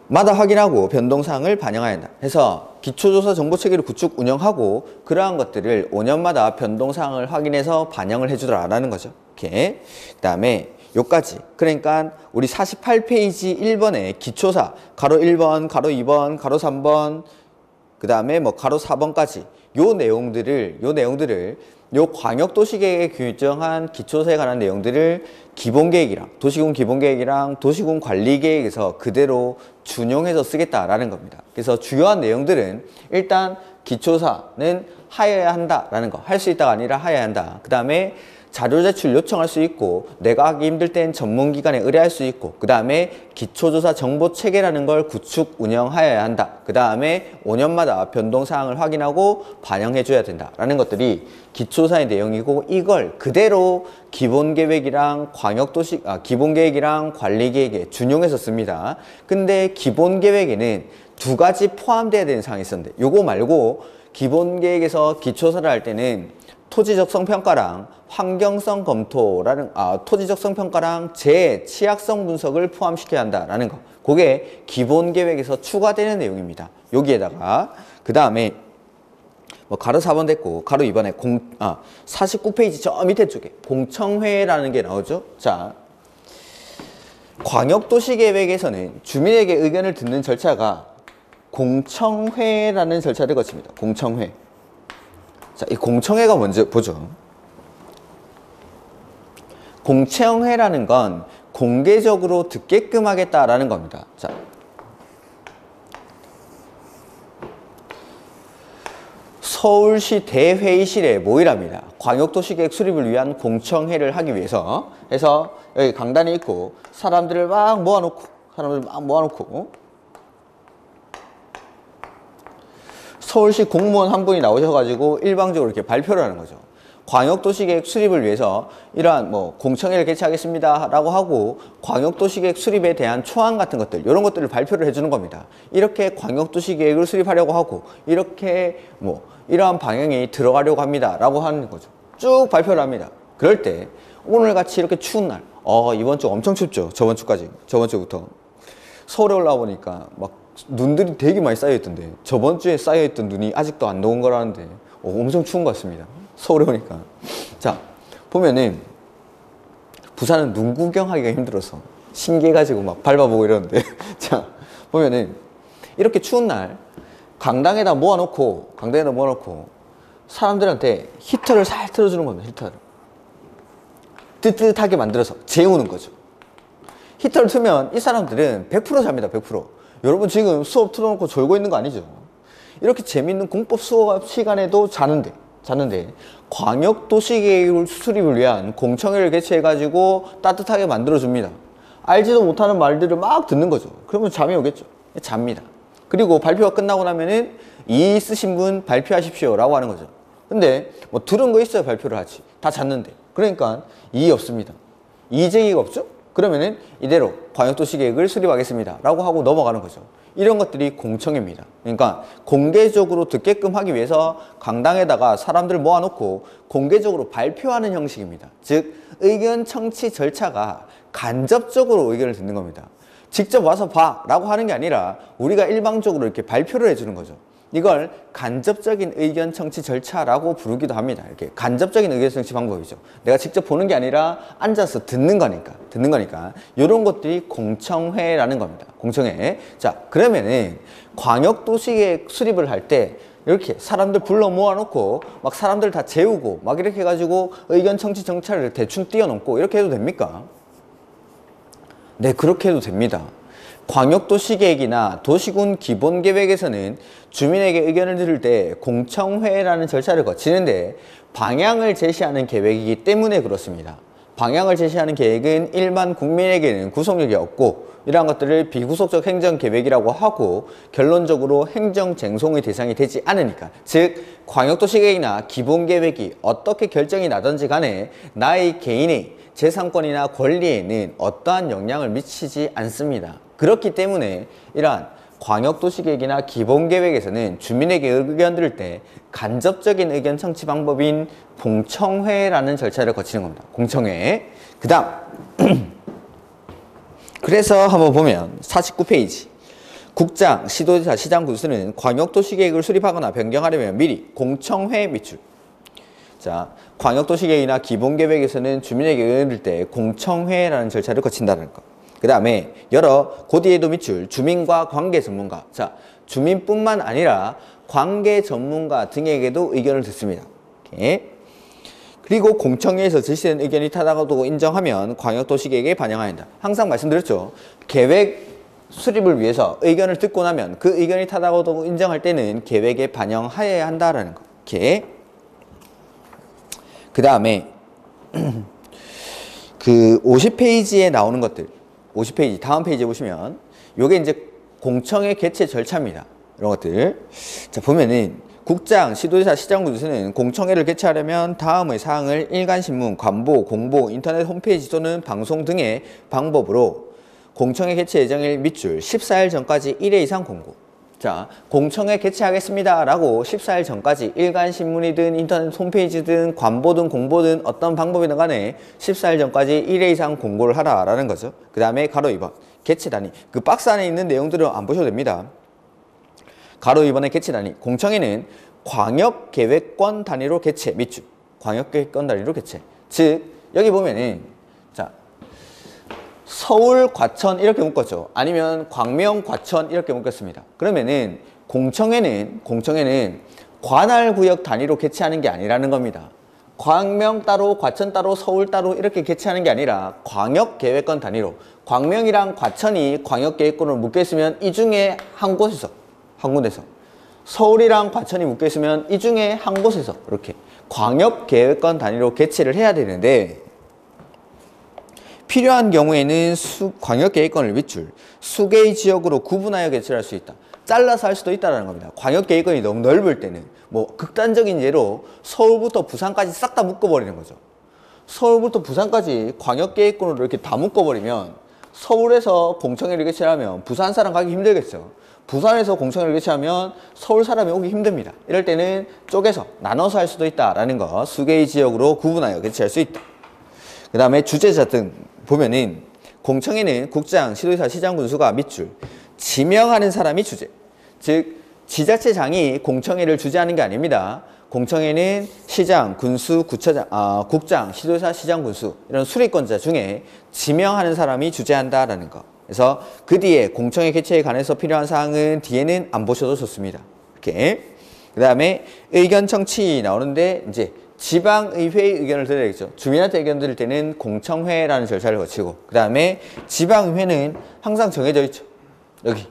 마다 확인하고 변동사항을 반영해야 한다. 해서 기초조사 정보체계를 구축, 운영하고 그러한 것들을 5년마다 변동사항을 확인해서 반영을 해주더라라는 거죠. 이렇게. 그 다음에 요까지. 그러니까 우리 48페이지 1번에 기초사 가로 1번, 가로 2번, 가로 3번, 그 다음에 뭐 가로 4번까지 요 내용들을 요 광역도시계획에 규정한 기초사에 관한 내용들을 기본계획이랑 도시군 기본계획이랑 도시군 관리계획에서 그대로 준용해서 쓰겠다라는 겁니다. 그래서 주요한 내용들은 일단 기초사는 하여야 한다라는 거, 할 수 있다가 아니라 하여야 한다. 그 다음에 자료 제출 요청할 수 있고, 내가 하기 힘들 땐 전문기관에 의뢰할 수 있고, 그 다음에 기초조사 정보체계라는 걸 구축, 운영하여야 한다. 그 다음에 5년마다 변동사항을 확인하고 반영해줘야 된다라는 것들이 기초조사의 내용이고, 이걸 그대로 기본계획이랑 기본계획이랑 관리계획에 준용해서 씁니다. 근데 기본계획에는 두 가지 포함되어야 되는 사항이 있었는데, 요거 말고 기본계획에서 기초조사를 할 때는 토지적성 평가랑 환경성 검토라는 토지적성 평가랑 재취약성 분석을 포함시켜야 한다라는 거. 그게 기본 계획에서 추가되는 내용입니다. 여기에다가 그 다음에 뭐 가로 4번 됐고, 가로 2번에 49페이지 저 밑에 쪽에 공청회라는 게 나오죠. 자, 광역도시계획에서는 주민에게 의견을 듣는 절차가 공청회라는 절차를 거칩니다. 공청회. 자, 이 공청회가 먼저 보죠. 공청회라는 건 공개적으로 듣게끔 하겠다라는 겁니다. 자, 서울시 대회의실에 모이랍니다. 광역도시계획 수립을 위한 공청회를 하기 위해서. 해서 여기 강단이 있고 사람들을 막 모아놓고 서울시 공무원 한 분이 나오셔가지고 일방적으로 이렇게 발표를 하는 거죠. 광역도시계획 수립을 위해서 이러한 뭐 공청회를 개최하겠습니다 라고 하고, 광역도시계획 수립에 대한 초안 같은 것들, 이런 것들을 발표를 해주는 겁니다. 이렇게 광역도시계획을 수립하려고 하고, 이렇게 뭐 이러한 방향이 들어가려고 합니다 라고 하는 거죠. 쭉 발표를 합니다. 그럴 때 오늘같이 이렇게 추운 날, 이번 주 엄청 춥죠. 저번 주부터 서울에 올라와 보니까 막 눈들이 되게 많이 쌓여있던데, 저번 주에 쌓여있던 눈이 아직도 안 녹은 거라는데 엄청 추운 것 같습니다. 서울에 오니까. 자, 보면은 부산은 눈 구경하기가 힘들어서 신기해가지고 막 밟아보고 이러는데 자, 보면은 이렇게 추운 날 강당에다 모아놓고 사람들한테 히터를 살 틀어주는 겁니다. 히터를 뜨뜻하게 만들어서 재우는 거죠. 히터를 틀면 이 사람들은 100% 잡니다. 100%. 여러분 지금 수업 틀어놓고 졸고 있는 거 아니죠? 이렇게 재밌는 공법 수업 시간에도 자는데 광역도시계획 수립을 위한 공청회를 개최해가지고 따뜻하게 만들어줍니다. 알지도 못하는 말들을 막 듣는 거죠. 그러면 잠이 오겠죠. 잡니다. 그리고 발표가 끝나고 나면은 이의 있으신 분 발표하십시오 라고 하는 거죠. 근데 뭐 들은 거 있어야 발표를 하지. 다 잤는데. 그러니까 이의 없습니다. 이의제기가 없죠? 그러면은 이대로 광역도시계획을 수립하겠습니다 라고 하고 넘어가는 거죠. 이런 것들이 공청회입니다. 그러니까 공개적으로 듣게끔 하기 위해서 강당에다가 사람들 모아놓고 공개적으로 발표하는 형식입니다. 즉 의견 청취 절차가 간접적으로 의견을 듣는 겁니다. 직접 와서 봐 라고 하는 게 아니라 우리가 일방적으로 이렇게 발표를 해주는 거죠. 이걸 간접적인 의견 청취 절차라고 부르기도 합니다. 이렇게 간접적인 의견 청취 방법이죠. 내가 직접 보는 게 아니라 앉아서 듣는 거니까 이런 것들이 공청회라는 겁니다. 공청회. 자, 그러면은 광역도시계획 수립을 할 때 이렇게 사람들 불러 모아놓고 막 사람들 다 재우고 막 이렇게 해가지고 의견 청취 절차를 대충 띄워놓고 이렇게 해도 됩니까? 네, 그렇게 해도 됩니다. 광역도시계획이나 도시군 기본계획에서는 주민에게 의견을 들을 때 공청회라는 절차를 거치는데 방향을 제시하는 계획이기 때문에 그렇습니다. 방향을 제시하는 계획은 일반 국민에게는 구속력이 없고 이러한 것들을 비구속적 행정계획이라고 하고 결론적으로 행정쟁송의 대상이 되지 않으니까, 즉 광역도시계획이나 기본계획이 어떻게 결정이 나든지 간에 나의 개인의 재산권이나 권리에는 어떠한 영향을 미치지 않습니다. 그렇기 때문에 이러한 광역도시계획이나 기본계획에서는 주민에게 의견 들을 때 간접적인 의견 청취 방법인 공청회라는 절차를 거치는 겁니다. 공청회. 그 다음 그래서 한번 보면 49페이지 국장, 시도지사, 시장, 군수는 광역도시계획을 수립하거나 변경하려면 미리 공청회 미출. 자, 광역도시계획이나 기본계획에서는 주민에게 의견을 들을 때 공청회라는 절차를 거친다는 것. 그 다음에 여러 고디에도 미출 주민과 관계 전문가. 자, 주민뿐만 아니라 관계 전문가 등에게도 의견을 듣습니다. 이렇게. 그리고 공청회에서 제시된 의견이 타당하다고 인정하면 광역도시계획에 반영해야 한다. 항상 말씀드렸죠. 계획 수립을 위해서 의견을 듣고 나면 그 의견이 타당하다고 인정할 때는 계획에 반영하여야 한다라는 거. 이렇게. 그 다음에 그 50페이지에 나오는 것들, 50페이지 다음 페이지에 보시면 요게 이제 공청회 개최 절차입니다. 이런 것들. 자, 보면은 국장, 시도지사, 시장군수는 공청회를 개최하려면 다음의 사항을 일간신문, 관보, 공보, 인터넷 홈페이지 또는 방송 등의 방법으로 공청회 개최 예정일 밑줄 14일 전까지 1회 이상 공고. 자, 공청회 개최하겠습니다 라고 14일 전까지 일간신문이든 인터넷 홈페이지든 관보든 공보든 어떤 방법이든 간에 14일 전까지 1회 이상 공고를 하라 라는 거죠. 그 다음에 가로 2번 개최 단위. 그 박스 안에 있는 내용들은 안 보셔도 됩니다. 가로 2번의 개최 단위. 공청회는 광역계획권 단위로 개최 밑줄. 광역계획권 단위로 개최. 즉 여기 보면은 자, 서울 과천 이렇게 묶었죠. 아니면 광명 과천 이렇게 묶었습니다. 그러면은 공청회는 관할구역 단위로 개최하는 게 아니라는 겁니다. 광명 따로 과천 따로 서울 따로 이렇게 개최하는 게 아니라 광역계획권 단위로, 광명이랑 과천이 광역계획권을 묶여 있으면 이 중에 한 곳에서, 한 군데서, 서울이랑 과천이 묶여 있으면 이 중에 한 곳에서 이렇게 광역계획권 단위로 개최를 해야 되는데, 필요한 경우에는 광역계획권을 밑줄 수개의 지역으로 구분하여 개최할 수 있다. 잘라서 할 수도 있다는 겁니다. 광역계획권이 너무 넓을 때는. 뭐 극단적인 예로 서울부터 부산까지 싹 다 묶어버리는 거죠. 서울부터 부산까지 광역계획권으로 이렇게 다 묶어버리면 서울에서 공청회를 개최하면 부산 사람 가기 힘들겠죠. 부산에서 공청회를 개최하면 서울 사람이 오기 힘듭니다. 이럴 때는 쪼개서 나눠서 할 수도 있다라는 거. 수개의 지역으로 구분하여 개최할 수 있다. 그 다음에 주재자 등 보면은 공청회는 국장, 시도지사, 시장, 군수가 밑줄 지명하는 사람이 주재. 즉 지자체장이 공청회를 주재하는 게 아닙니다. 공청회는 시장, 군수, 구처장, 국장, 시도지사, 시장, 군수 이런 수립권자 중에 지명하는 사람이 주재한다라는 거. 그래서 그 뒤에 공청회 개최에 관해서 필요한 사항은 뒤에는 안 보셔도 좋습니다. 이렇게. 그 다음에 의견 청취 나오는데 이제 지방의회의 의견을 들어야겠죠. 주민한테 의견 들을 때는 공청회라는 절차를 거치고, 그 다음에 지방의회는 항상 정해져 있죠. 여기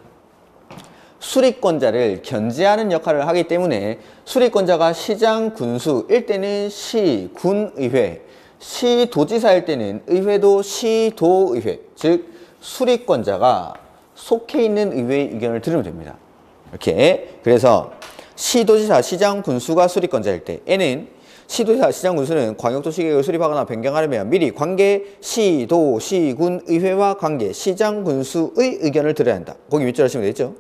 수리권자를 견제하는 역할을 하기 때문에 수리권자가 시장, 군수일 때는 시, 군의회, 시도지사일 때는 의회도 시도의회, 즉 수리권자가 속해 있는 의회의 의견을 들으면 됩니다. 이렇게. 그래서 시도지사, 시장, 군수가 수리권자일 때 N은 시도지사, 시장, 군수는 광역도시계획을 수립하거나 변경하려면 미리 관계 시도, 시군, 의회와 관계 시장, 군수의 의견을 들어야 한다. 거기 밑줄 하시면 되겠죠?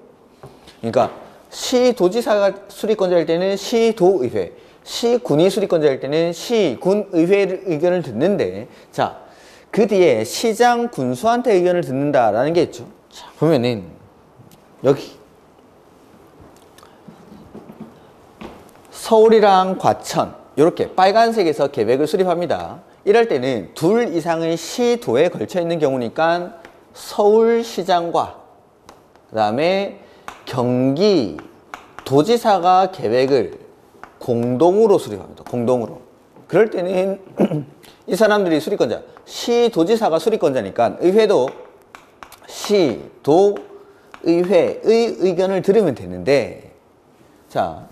그러니까 시도지사가 수리권자일 때는 시도의회, 시군이 수리권자일 때는 시군의회 의견을 듣는데, 자, 그 뒤에 시장, 군수한테 의견을 듣는다라는 게 있죠. 자, 보면은 여기 서울이랑 과천 이렇게 빨간색에서 계획을 수립합니다. 이럴 때는 둘 이상의 시도에 걸쳐 있는 경우니까 서울시장과 그 다음에 경기도지사가 계획을 공동으로 수립합니다. 공동으로. 그럴 때는 이 사람들이 수리권자, 시도지사가 수리권자니까 의회도 시도의회의 의견을 들으면 되는데, 자,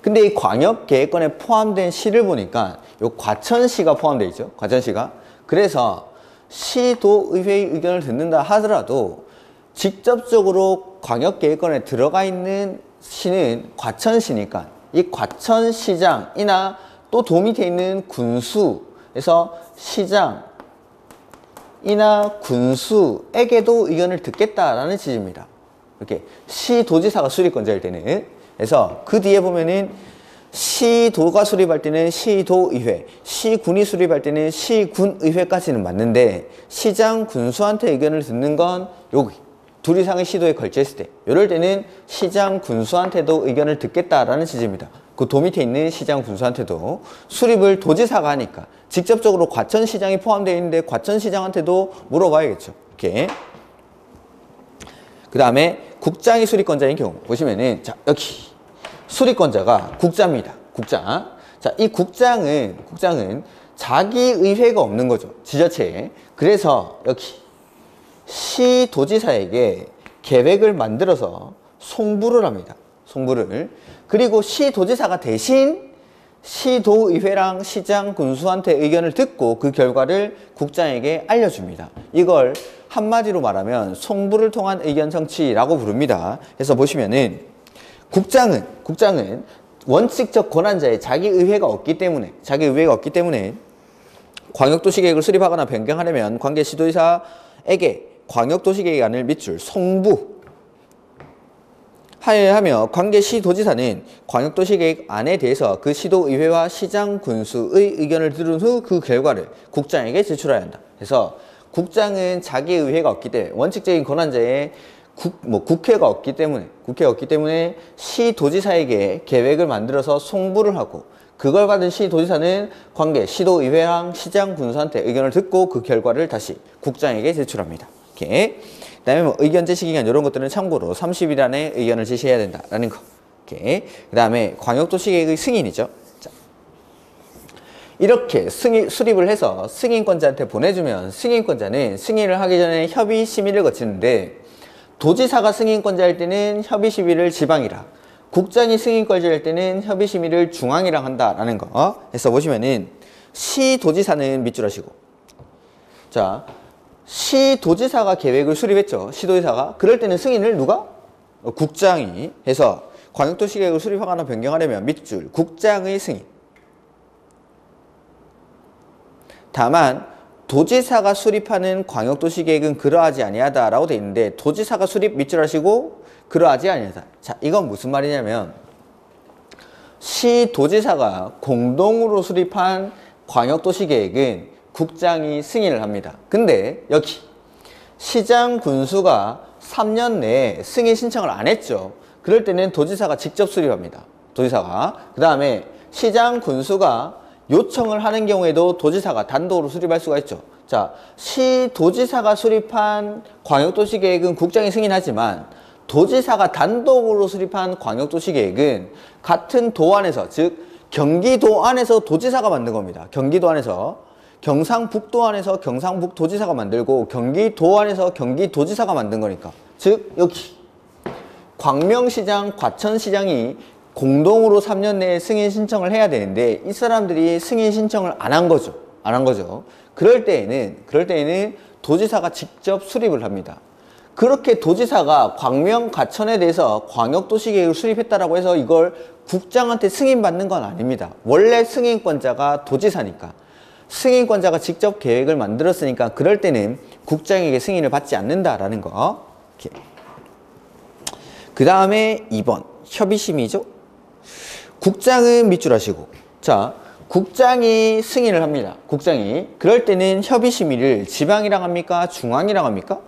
근데 이 광역계획권에 포함된 시를 보니까 요 과천시가 포함되어 있죠. 과천시가. 그래서 시도의회의 의견을 듣는다 하더라도 직접적으로 광역계획권에 들어가 있는 시는 과천시니까 이 과천시장이나 또 도움이 되어 있는 군수에서 시장이나 군수에게도 의견을 듣겠다라는 취지입니다. 이렇게 시도지사가 수립권자일 때는. 그래서 그 뒤에 보면은 시도가 수립할 때는 시도의회, 시군이 수립할 때는 시군의회까지는 맞는데 시장, 군수한테 의견을 듣는 건 여기 둘 이상의 시도에 걸쳐 있을 때, 이럴 때는 시장, 군수한테도 의견을 듣겠다라는 취지입니다. 그 도 밑에 있는 시장, 군수한테도 수립을 도지사가 하니까 직접적으로 과천시장이 포함되어 있는데 과천시장한테도 물어봐야겠죠. 이렇게. 그 다음에 국장이 수리권자인 경우 보시면은, 자, 여기 수리권자가 국자입니다. 국장. 자, 이 국장은 자기 의회가 없는 거죠. 지자체에. 그래서 여기 시도지사에게 계획을 만들어서 송부를 합니다. 송부를. 그리고 시도지사가 대신 시도의회랑 시장, 군수한테 의견을 듣고 그 결과를 국장에게 알려줍니다. 이걸 한마디로 말하면 송부를 통한 의견 청취라고 부릅니다. 그래서 보시면은 국장은 원칙적 권한자의 자기 의회가 없기 때문에 광역도시계획을 수립하거나 변경하려면 관계 시도지사에게 광역도시계획안을 밑줄 송부 하여하며 관계 시도지사는 광역도시계획안에 대해서 그 시도의회와 시장, 군수의 의견을 들은 후 그 결과를 국장에게 제출해야 한다. 그래서 국장은 자기 의회가 없기 때문에 원칙적인 권한자의 국회가 없기 때문에 시도지사에게 계획을 만들어서 송부를 하고 그걸 받은 시도지사는 관계 시도의회랑 시장, 군수한테 의견을 듣고 그 결과를 다시 국장에게 제출합니다. 이렇게. 그 다음에 뭐 의견 제시 기간 이런 것들은 참고로 30일 안에 의견을 제시해야 된다라는 거. 이렇게. 그 다음에 광역도시계획의 승인이죠. 자, 이렇게 수립을 해서 승인권자한테 보내주면 승인권자는 승인을 하기 전에 협의 심의를 거치는데, 도지사가 승인권자일 때는 협의 심의를 지방이랑, 국장이 승인권자일 때는 협의 심의를 중앙이랑 한다라는 거. 그래서 보시면은 시도지사는 밑줄 하시고, 자, 시도지사가 계획을 수립했죠. 시도지사가. 그럴 때는 승인을 누가? 국장이 해서 광역도시계획을 수립하거나 변경하려면 밑줄 국장의 승인. 다만 도지사가 수립하는 광역도시계획은 그러하지 아니하다라고 되어 있는데, 도지사가 수립 밑줄 하시고 그러하지 아니하다. 자, 이건 무슨 말이냐면 시도지사가 공동으로 수립한 광역도시계획은 국장이 승인을 합니다. 근데 여기 시장, 군수가 3년 내에 승인 신청을 안 했죠. 그럴 때는 도지사가 직접 수립합니다. 도지사가. 그 다음에 시장, 군수가 요청을 하는 경우에도 도지사가 단독으로 수립할 수가 있죠. 자, 시도지사가 수립한 광역도시계획은 국장이 승인하지만 도지사가 단독으로 수립한 광역도시계획은 같은 도 안에서, 즉 경기도 안에서 도지사가 만든 겁니다. 경기도 안에서. 경상북도 안에서 경상북도지사가 만들고 경기도 안에서 경기도지사가 만든 거니까 즉 여기 광명시장, 과천시장이 공동으로 3년 내에 승인 신청을 해야 되는데 이 사람들이 승인 신청을 안 한 거죠. 안 한 거죠. 그럴 때에는 도지사가 직접 수립을 합니다. 그렇게 도지사가 광명, 과천에 대해서 광역도시계획을 수립했다라고 해서 이걸 국장한테 승인받는 건 아닙니다. 원래 승인권자가 도지사니까. 승인권자가 직접 계획을 만들었으니까 그럴 때는 국장에게 승인을 받지 않는다라는 거. 그 다음에 2번 협의심의죠. 국장은 밑줄 하시고, 자, 국장이 승인을 합니다. 국장이. 그럴 때는 협의심의를 지방이랑 합니까? 중앙이랑 합니까?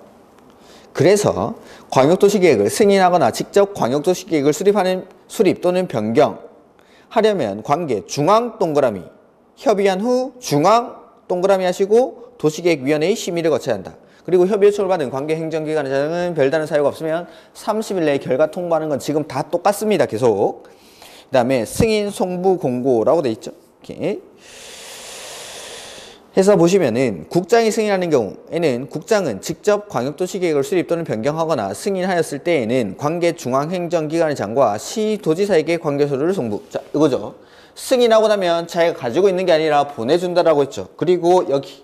그래서 광역도시계획을 승인하거나 직접 광역도시계획을 수립 또는 변경하려면 관계 중앙 동그라미 협의한 후 중앙 동그라미 하시고 도시계획위원회의 심의를 거쳐야 한다. 그리고 협의 요청을 받은 관계 행정기관장은 별다른 사유가 없으면 30일 내에 결과 통보하는 건 지금 다 똑같습니다. 계속. 그 다음에 승인 송부 공고라고 돼 있죠. 이렇게. 해서 보시면은 국장이 승인하는 경우에는 국장은 직접 광역도시계획을 수립 또는 변경하거나 승인하였을 때에는 관계 중앙행정기관장과 시도지사에게 관계서류를 송부. 자, 이거죠. 승인하고 나면 자기가 가지고 있는 게 아니라 보내준다라고 했죠. 그리고 여기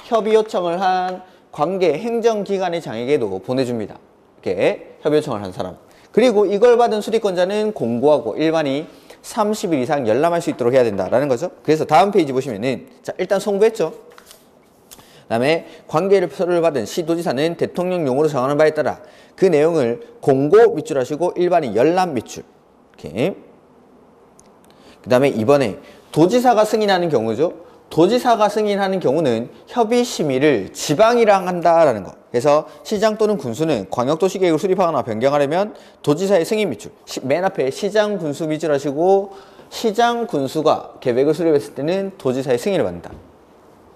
협의 요청을 한 관계 행정기관의 장에게도 보내줍니다. 이렇게 협의 요청을 한 사람. 그리고 이걸 받은 수리권자는 공고하고 일반이 30일 이상 열람할 수 있도록 해야 된다라는 거죠. 그래서 다음 페이지 보시면은, 자, 일단 송부했죠. 그 다음에 관계서류를 받은 시도지사는 대통령령으로 정하는 바에 따라 그 내용을 공고 밑줄 하시고 일반이 열람 밑줄. 이렇게. 그 다음에 이번에 도지사가 승인하는 경우죠. 도지사가 승인하는 경우는 협의 심의를 지방이랑 한다라는 거. 그래서 시장 또는 군수는 광역도시계획을 수립하거나 변경하려면 도지사의 승인 밑줄. 맨 앞에 시장 군수 밑줄 하시고 시장 군수가 계획을 수립했을 때는 도지사의 승인을 받는다.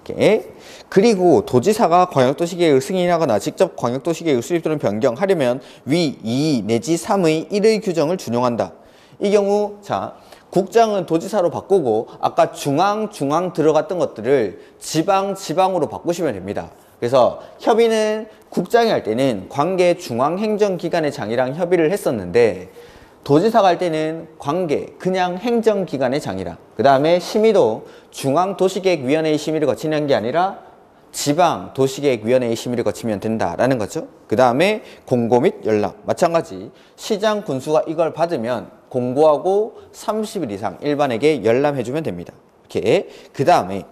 이렇게. 그리고 도지사가 광역도시계획을 승인하거나 직접 광역도시계획을 수립 또는 변경하려면 위 2 내지 3의 1의 규정을 준용한다. 이 경우 자, 국장은 도지사로 바꾸고 아까 중앙 들어갔던 것들을 지방으로 바꾸시면 됩니다. 그래서 협의는 국장이 할 때는 관계 중앙행정기관의 장이랑 협의를 했었는데 도지사가 할 때는 관계 그냥 행정기관의 장이랑 그 다음에 심의도 중앙도시계획위원회의 심의를 거치는 게 아니라 지방도시계획위원회의 심의를 거치면 된다라는 거죠. 그 다음에 공고 및 열람 마찬가지 시장 군수가 이걸 받으면 공고하고 30일 이상 일반에게 열람해주면 됩니다. 이렇게. 그 다음에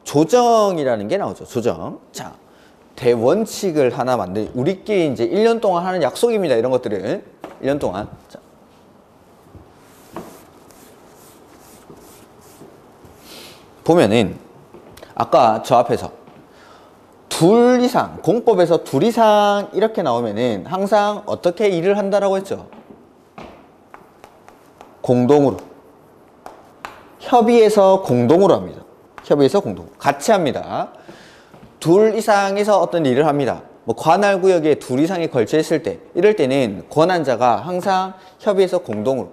조정이라는 게 나오죠. 조정. 자, 대원칙을 하나 우리끼리 이제 1년 동안 하는 약속입니다. 이런 것들은 1년 동안. 자. 보면은 아까 저 앞에서 둘 이상, 공법에서 둘 이상 이렇게 나오면은 항상 어떻게 일을 한다라고 했죠? 공동으로. 협의해서 공동으로 합니다. 협의해서 공동. 같이 합니다. 둘 이상에서 어떤 일을 합니다. 뭐 관할구역에 둘 이상이 걸쳐 있을 때, 이럴 때는 권한자가 항상 협의해서 공동으로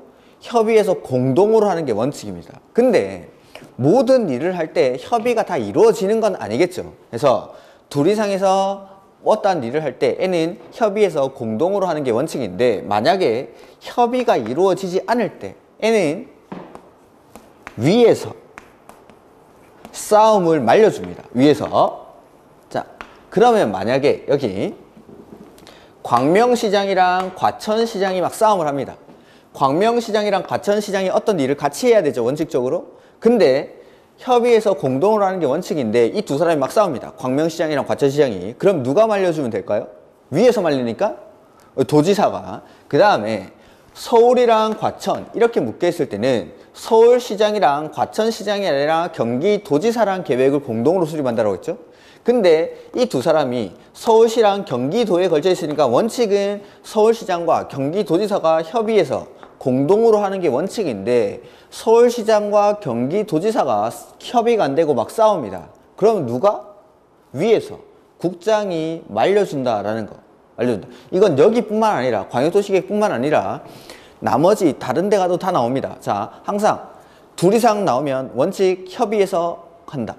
하는 게 원칙입니다. 근데 모든 일을 할 때 협의가 다 이루어지는 건 아니겠죠. 그래서 둘 이상에서 어떠한 일을 할 때 애는 협의해서 공동으로 하는 게 원칙인데 만약에 협의가 이루어지지 않을 때 애는 위에서 싸움을 말려줍니다. 위에서. 자, 그러면 만약에 여기 광명시장이랑 과천시장이 막 싸움을 합니다. 광명시장이랑 과천시장이 어떤 일을 같이 해야 되죠. 원칙적으로. 근데 협의해서 공동으로 하는 게 원칙인데 이 두 사람이 막 싸웁니다. 광명시장이랑 과천시장이. 그럼 누가 말려주면 될까요? 위에서 말리니까 도지사가. 그 다음에 서울이랑 과천 이렇게 묶여있을 때는 서울시장이랑 과천시장이 아니라 경기도지사랑 계획을 공동으로 수립한다고 했죠. 근데 이 두 사람이 서울시랑 경기도에 걸쳐 있으니까 원칙은 서울시장과 경기도지사가 협의해서 공동으로 하는 게 원칙인데 서울시장과 경기도지사가 협의가 안 되고 막 싸웁니다. 그럼 누가? 위에서 국장이 말려준다라는 거. 알려준다. 이건 여기뿐만 아니라 광역도시계획뿐만 아니라 나머지 다른 데 가도 다 나옵니다. 자, 항상 둘 이상 나오면 원칙 협의해서 조정한다.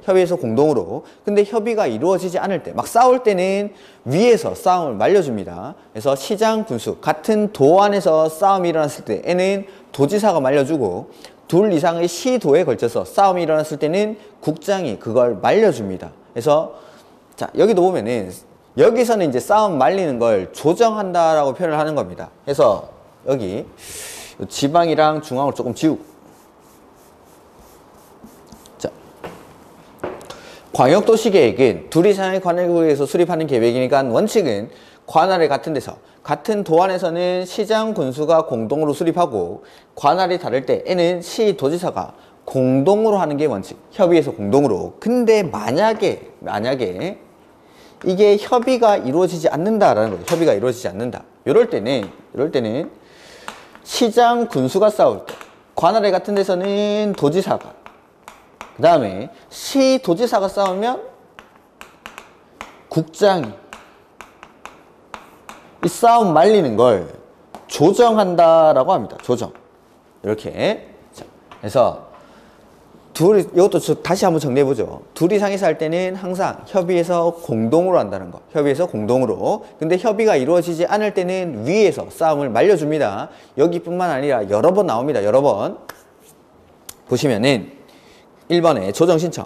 협의해서 공동으로. 근데 협의가 이루어지지 않을 때, 막 싸울 때는 위에서 싸움을 말려줍니다. 그래서 시장 군수, 같은 도 안에서 싸움이 일어났을 때에는 도지사가 말려주고, 둘 이상의 시도에 걸쳐서 싸움이 일어났을 때는 국장이 그걸 말려줍니다. 그래서 자, 여기도 보면은 여기서는 이제 싸움 말리는 걸 조정한다라고 표현을 하는 겁니다. 그래서 여기 지방이랑 중앙을 조금 지우고, 자, 광역도시계획은 둘 이상의 관할구에서 수립하는 계획이니까 원칙은 관할이 같은 데서, 같은 도 안에서는 시장 군수가 공동으로 수립하고, 관할이 다를 때에는 시도지사가 공동으로 하는 게 원칙. 협의해서 공동으로. 근데 만약에 이게 협의가 이루어지지 않는다라는 거죠. 협의가 이루어지지 않는다. 이럴 때는 시장 군수가 싸울 때, 관할에 같은 데서는 도지사가, 그 다음에 시도지사가 싸우면 국장이 이 싸움 말리는 걸 조정한다라고 합니다. 조정. 이렇게. 자, 그래서 이것도 다시 한번 정리해보죠. 둘 이상이서 할 때는 항상 협의해서 공동으로 한다는 거. 협의해서 공동으로. 근데 협의가 이루어지지 않을 때는 위에서 싸움을 말려줍니다. 여기뿐만 아니라 여러 번 나옵니다. 여러 번. 보시면은 1번에 조정 신청.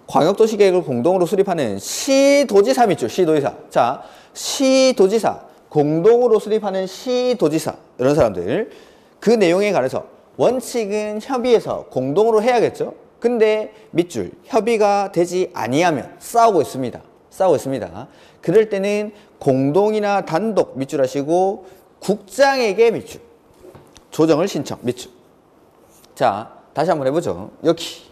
광역도시계획을 공동으로 수립하는 시도지사 밑줄. 시도지사. 자, 시도지사. 공동으로 수립하는 시도지사. 이런 사람들. 그 내용에 관해서 원칙은 협의해서 공동으로 해야겠죠. 근데 밑줄 협의가 되지 아니하면 싸우고 있습니다. 그럴 때는 공동이나 단독 밑줄 하시고 국장에게 밑줄, 조정을 신청 밑줄. 자, 다시 한번 해보죠. 여기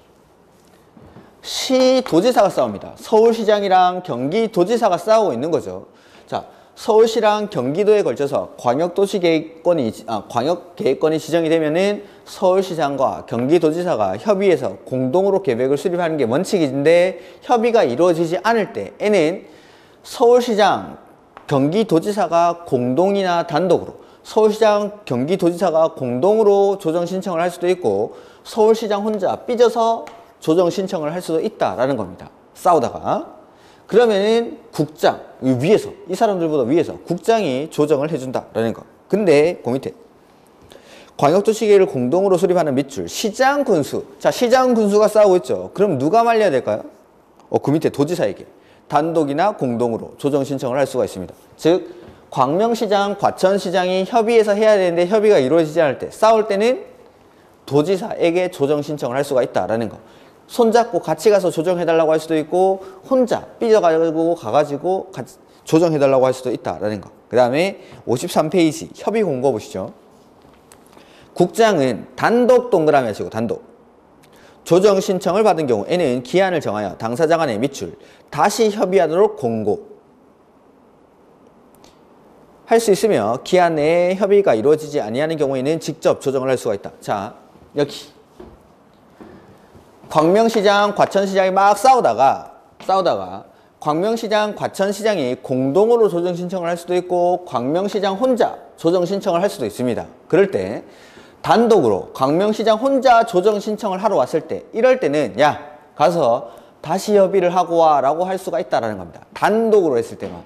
시도지사가 싸웁니다. 서울시장이랑 경기도지사가 싸우고 있는 거죠. 자, 서울시랑 경기도에 걸쳐서 광역계획권이 지정이 되면은 서울시장과 경기도지사가 협의해서 공동으로 계획을 수립하는 게 원칙인데, 협의가 이루어지지 않을 때에는 서울시장, 경기도지사가 공동이나 단독으로, 서울시장, 경기도지사가 공동으로 조정 신청을 할 수도 있고, 서울시장 혼자 삐져서 조정 신청을 할 수도 있다라는 겁니다. 싸우다가. 그러면은 국장, 위에서, 이 사람들보다 위에서 국장이 조정을 해준다라는 거. 근데 그 밑에 광역도시계획을 공동으로 수립하는 밑줄 시장 군수. 자, 시장 군수가 싸우고 있죠. 그럼 누가 말려야 될까요? 그 밑에 도지사에게 단독이나 공동으로 조정 신청을 할 수가 있습니다. 즉 광명시장, 과천시장이 협의해서 해야 되는데 협의가 이루어지지 않을 때, 싸울 때는 도지사에게 조정 신청을 할 수가 있다라는 거. 손잡고 같이 가서 조정해달라고 할 수도 있고, 혼자 삐져가지고 같이 조정해달라고 할 수도 있다라는 거. 그 다음에 53페이지 협의 공고 보시죠. 국장은 단독 동그라미 하시고, 단독. 조정 신청을 받은 경우에는 기한을 정하여 당사자 간의 밑줄 다시 협의하도록 공고. 할 수 있으며 기한 내에 협의가 이루어지지 아니하는 경우에는 직접 조정을 할 수가 있다. 자, 여기. 광명시장, 과천시장이 막 싸우다가 광명시장, 과천시장이 공동으로 조정 신청을 할 수도 있고, 광명시장 혼자 조정 신청을 할 수도 있습니다. 그럴 때 단독으로 광명시장 혼자 조정 신청을 하러 왔을 때, 이럴 때는 야, 가서 다시 협의를 하고 와 라고 할 수가 있다는 겁니다. 단독으로 했을 때만.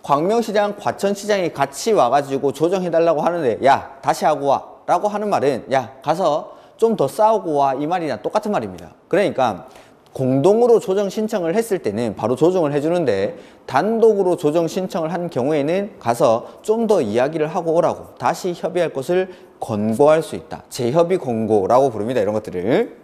광명시장, 과천시장이 같이 와가지고 조정해달라고 하는데 야, 다시 하고 와 라고 하는 말은 야, 가서 좀 더 싸우고 와, 이 말이랑 똑같은 말입니다. 그러니까 공동으로 조정 신청을 했을 때는 바로 조정을 해주는데, 단독으로 조정 신청을 한 경우에는 가서 좀 더 이야기를 하고 오라고, 다시 협의할 것을 권고할 수 있다. 재협의 권고라고 부릅니다. 이런 것들을.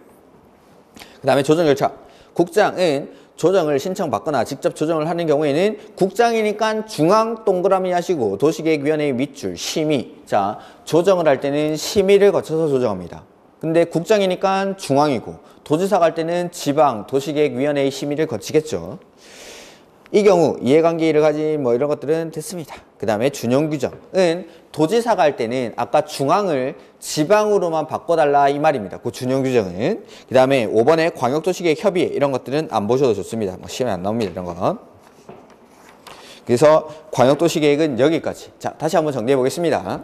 그 다음에 조정 절차. 국장은 조정을 신청받거나 직접 조정을 하는 경우에는 국장이니까 중앙 동그라미 하시고, 도시계획위원회의 밑줄 심의. 자, 조정을 할 때는 심의를 거쳐서 조정합니다. 근데 국장이니까 중앙이고, 도지사 갈 때는 지방 도시계획위원회의 심의를 거치겠죠. 이 경우 이해관계 이르가지 뭐 이런 것들은 됐습니다. 그 다음에 준용규정은 도지사 갈 때는 아까 중앙을 지방으로만 바꿔달라 이 말입니다. 그 준용규정은. 그 다음에 5번에 광역도시계획 협의회 이런 것들은 안 보셔도 좋습니다. 뭐 시험에 안 나옵니다. 이런 건. 그래서 광역도시계획은 여기까지. 자, 다시 한번 정리해 보겠습니다.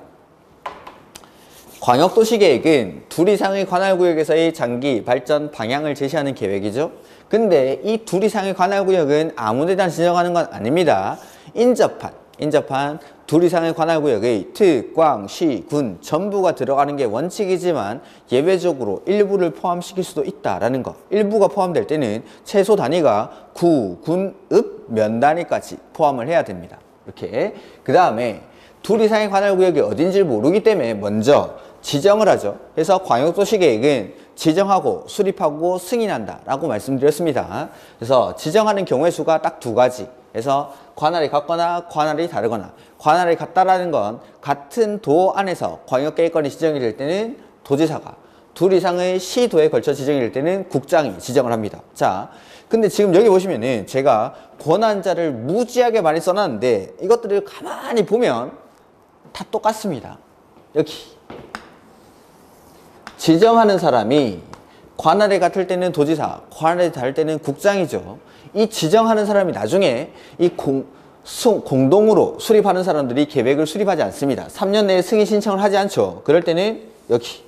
광역도시계획은 둘 이상의 관할구역에서의 장기 발전 방향을 제시하는 계획이죠. 근데 이 둘 이상의 관할구역은 아무 데나 지정하는 건 아닙니다. 인접한 둘 이상의 관할구역의 특, 광, 시, 군 전부가 들어가는 게 원칙이지만 예외적으로 일부를 포함시킬 수도 있다라는 거. 일부가 포함될 때는 최소 단위가 구, 군, 읍, 면 단위까지 포함을 해야 됩니다. 이렇게. 그 다음에 둘 이상의 관할구역이 어딘지 모르기 때문에 먼저 지정을 하죠. 그래서 광역도시계획은 지정하고 수립하고 승인한다 라고 말씀드렸습니다. 그래서 지정하는 경우의 수가 딱 두 가지. 그래서 관할이 같거나 관할이 다르거나, 관할이 같다라는 건 같은 도 안에서 광역계획권이 지정이 될 때는 도지사가, 둘 이상의 시도에 걸쳐 지정이 될 때는 국장이 지정을 합니다. 자, 근데 지금 여기 보시면은 제가 권한자를 무지하게 많이 써놨는데 이것들을 가만히 보면 다 똑같습니다. 여기 지정하는 사람이 관할이 같을 때는 도지사, 관할이 다를 때는 국장이죠. 이 지정하는 사람이 나중에 이 공동으로 수립하는 사람들이 계획을 수립하지 않습니다. 3년 내에 승인 신청을 하지 않죠. 그럴 때는 여기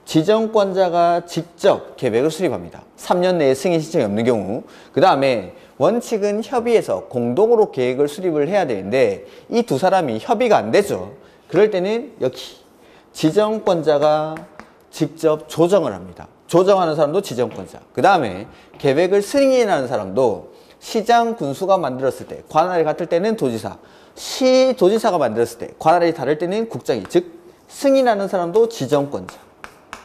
지정권자가 직접 계획을 수립합니다. 3년 내에 승인 신청이 없는 경우. 그 다음에 원칙은 협의해서 공동으로 계획을 수립을 해야 되는데 이 두 사람이 협의가 안 되죠. 그럴 때는 여기 지정권자가 직접 조정을 합니다. 조정하는 사람도 지정권자. 그 다음에 계획을 승인하는 사람도 시장 군수가 만들었을 때, 관할이 같을 때는 도지사, 시도지사가 만들었을 때, 관할이 다를 때는 국장이, 즉 승인하는 사람도 지정권자.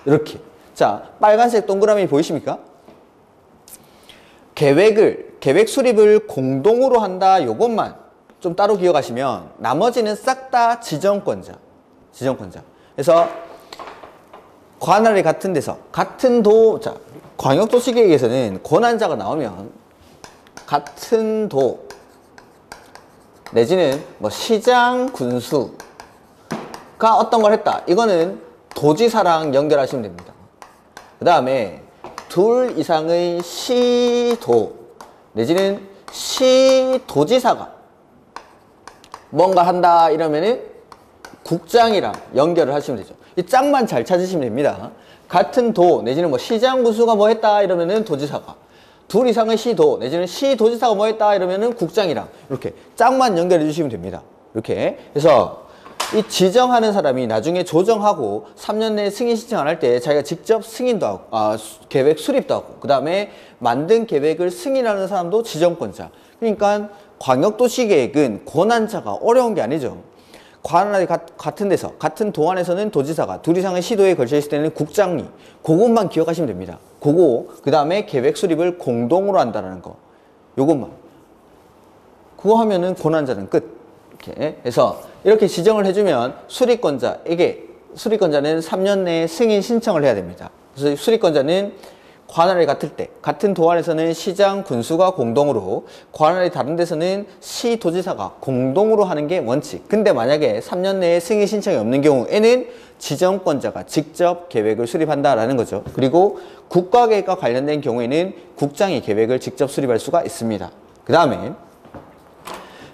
이렇게. 자, 빨간색 동그라미 보이십니까? 계획 수립을 공동으로 한다. 요것만 좀 따로 기억하시면 나머지는 싹 다 지정권자. 그래서 관할이 같은 데서 같은 도, 자, 광역도시계획에서는 권한자가 나오면 같은 도 내지는 뭐 시장 군수가 어떤 걸 했다. 이거는 도지사랑 연결하시면 됩니다. 그 다음에 둘 이상의 시도 내지는 시도지사가 뭔가 한다 이러면은 국장이랑 연결을 하시면 되죠. 이 짝만 잘 찾으시면 됩니다. 같은 도 내지는 뭐 시장 군수가 뭐 했다 이러면은 도지사가, 둘 이상의 시도 내지는 시도지사가 뭐 했다 이러면은 국장이랑 이렇게 짝만 연결해 주시면 됩니다. 이렇게 해서 이 지정하는 사람이 나중에 조정하고 3년 내에 승인 신청 안 할 때 자기가 직접 승인도 하고 계획 수립도 하고 그 다음에 만든 계획을 승인하는 사람도 지정권자. 그러니까 광역도시계획은 권한자가 어려운 게 아니죠. 관할이 같은 데서, 같은 도 안에서는 도지사가, 둘 이상의 시도에 걸쳐 있을 때는 국장이, 그것만 기억하시면 됩니다. 그거, 그 다음에 계획 수립을 공동으로 한다는 거. 요것만. 그거 하면은 권한자는 끝. 이렇게 해서 이렇게 지정을 해주면 수립권자에게, 수립권자는 3년 내에 승인 신청을 해야 됩니다. 그래서 수립권자는 관할이 같을 때, 같은 도 안에서는 시장 군수가 공동으로, 관할이 다른 데서는 시도지사가 공동으로 하는 게 원칙. 근데 만약에 3년 내에 승인 신청이 없는 경우에는 지정권자가 직접 계획을 수립한다라는 거죠. 그리고 국가계획과 관련된 경우에는 국장이 계획을 직접 수립할 수가 있습니다. 그 다음에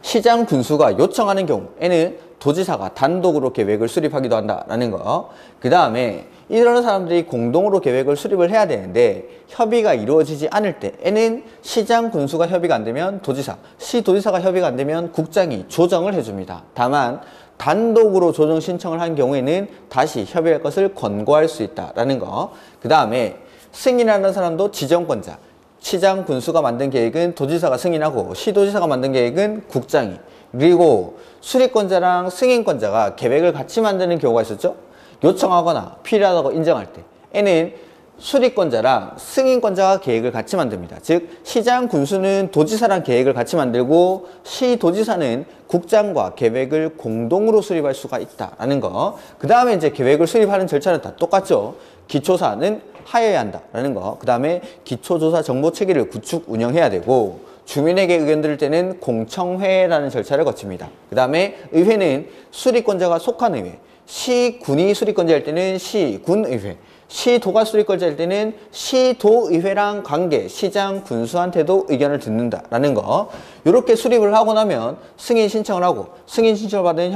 시장 군수가 요청하는 경우에는 도지사가 단독으로 계획을 수립하기도 한다라는 거. 그 다음에 이런 사람들이 공동으로 계획을 수립을 해야 되는데 협의가 이루어지지 않을 때에는 시장 군수가 협의가 안 되면 도지사, 시도지사가 협의가 안 되면 국장이 조정을 해줍니다. 다만 단독으로 조정 신청을 한 경우에는 다시 협의할 것을 권고할 수 있다라는 거. 그 다음에 승인하는 사람도 지정권자. 시장 군수가 만든 계획은 도지사가 승인하고 시도지사가 만든 계획은 국장이. 그리고 수립권자랑 승인권자가 계획을 같이 만드는 경우가 있었죠. 요청하거나 필요하다고 인정할 때에는 수립권자랑 승인권자가 계획을 같이 만듭니다. 즉 시장 군수는 도지사랑 계획을 같이 만들고 시도지사는 국장과 계획을 공동으로 수립할 수가 있다라는 거. 그 다음에 이제 계획을 수립하는 절차는 다 똑같죠. 기초사는 하여야 한다라는 거. 그 다음에 기초조사 정보 체계를 구축 운영해야 되고 주민에게 의견 들을 때는 공청회라는 절차를 거칩니다. 그 다음에 의회는 수립권자가 속한 의회, 시군이 수립권자일 때는 시군의회, 시도가 수립권자일 때는 시도의회랑 관계, 시장 군수한테도 의견을 듣는다라는 거. 이렇게 수립을 하고 나면 승인 신청을 하고 승인 신청을 받은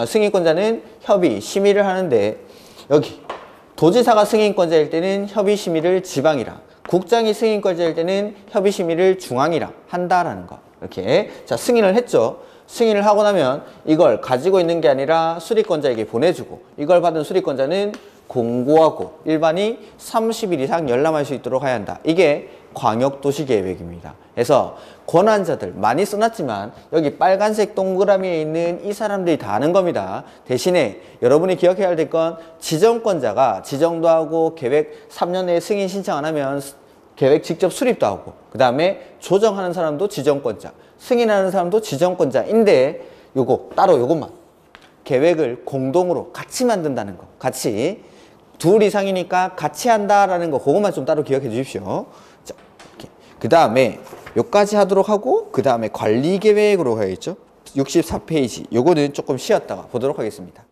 승인권자는 협의, 심의를 하는데 여기 도지사가 승인권자일 때는 협의심의를 지방이랑, 국장이 승인권자일 때는 협의심의를 중앙이랑 한다라는 거. 이렇게 자 승인을 했죠. 승인을 하고 나면 이걸 가지고 있는 게 아니라 수리권자에게 보내주고, 이걸 받은 수리권자는 공고하고 일반이 30일 이상 열람할 수 있도록 해야 한다. 이게 광역도시계획입니다. 그래서 권한자들 많이 써놨지만 여기 빨간색 동그라미에 있는 이 사람들이 다 아는 겁니다. 대신에 여러분이 기억해야 될 건 지정권자가 지정도 하고 계획 3년 내에 승인 신청 안 하면 계획 직접 수립도 하고, 그 다음에 조정하는 사람도 지정권자, 승인하는 사람도 지정권자인데 요거 따로 요것만 계획을 공동으로 같이 만든다는 거, 같이 둘 이상이니까 같이 한다라는 거, 그것만 좀 따로 기억해 주십시오. 자, 이렇게 그 다음에 요까지 하도록 하고, 그 다음에 관리계획으로 가야겠죠. 64페이지 요거는 조금 쉬었다가 보도록 하겠습니다.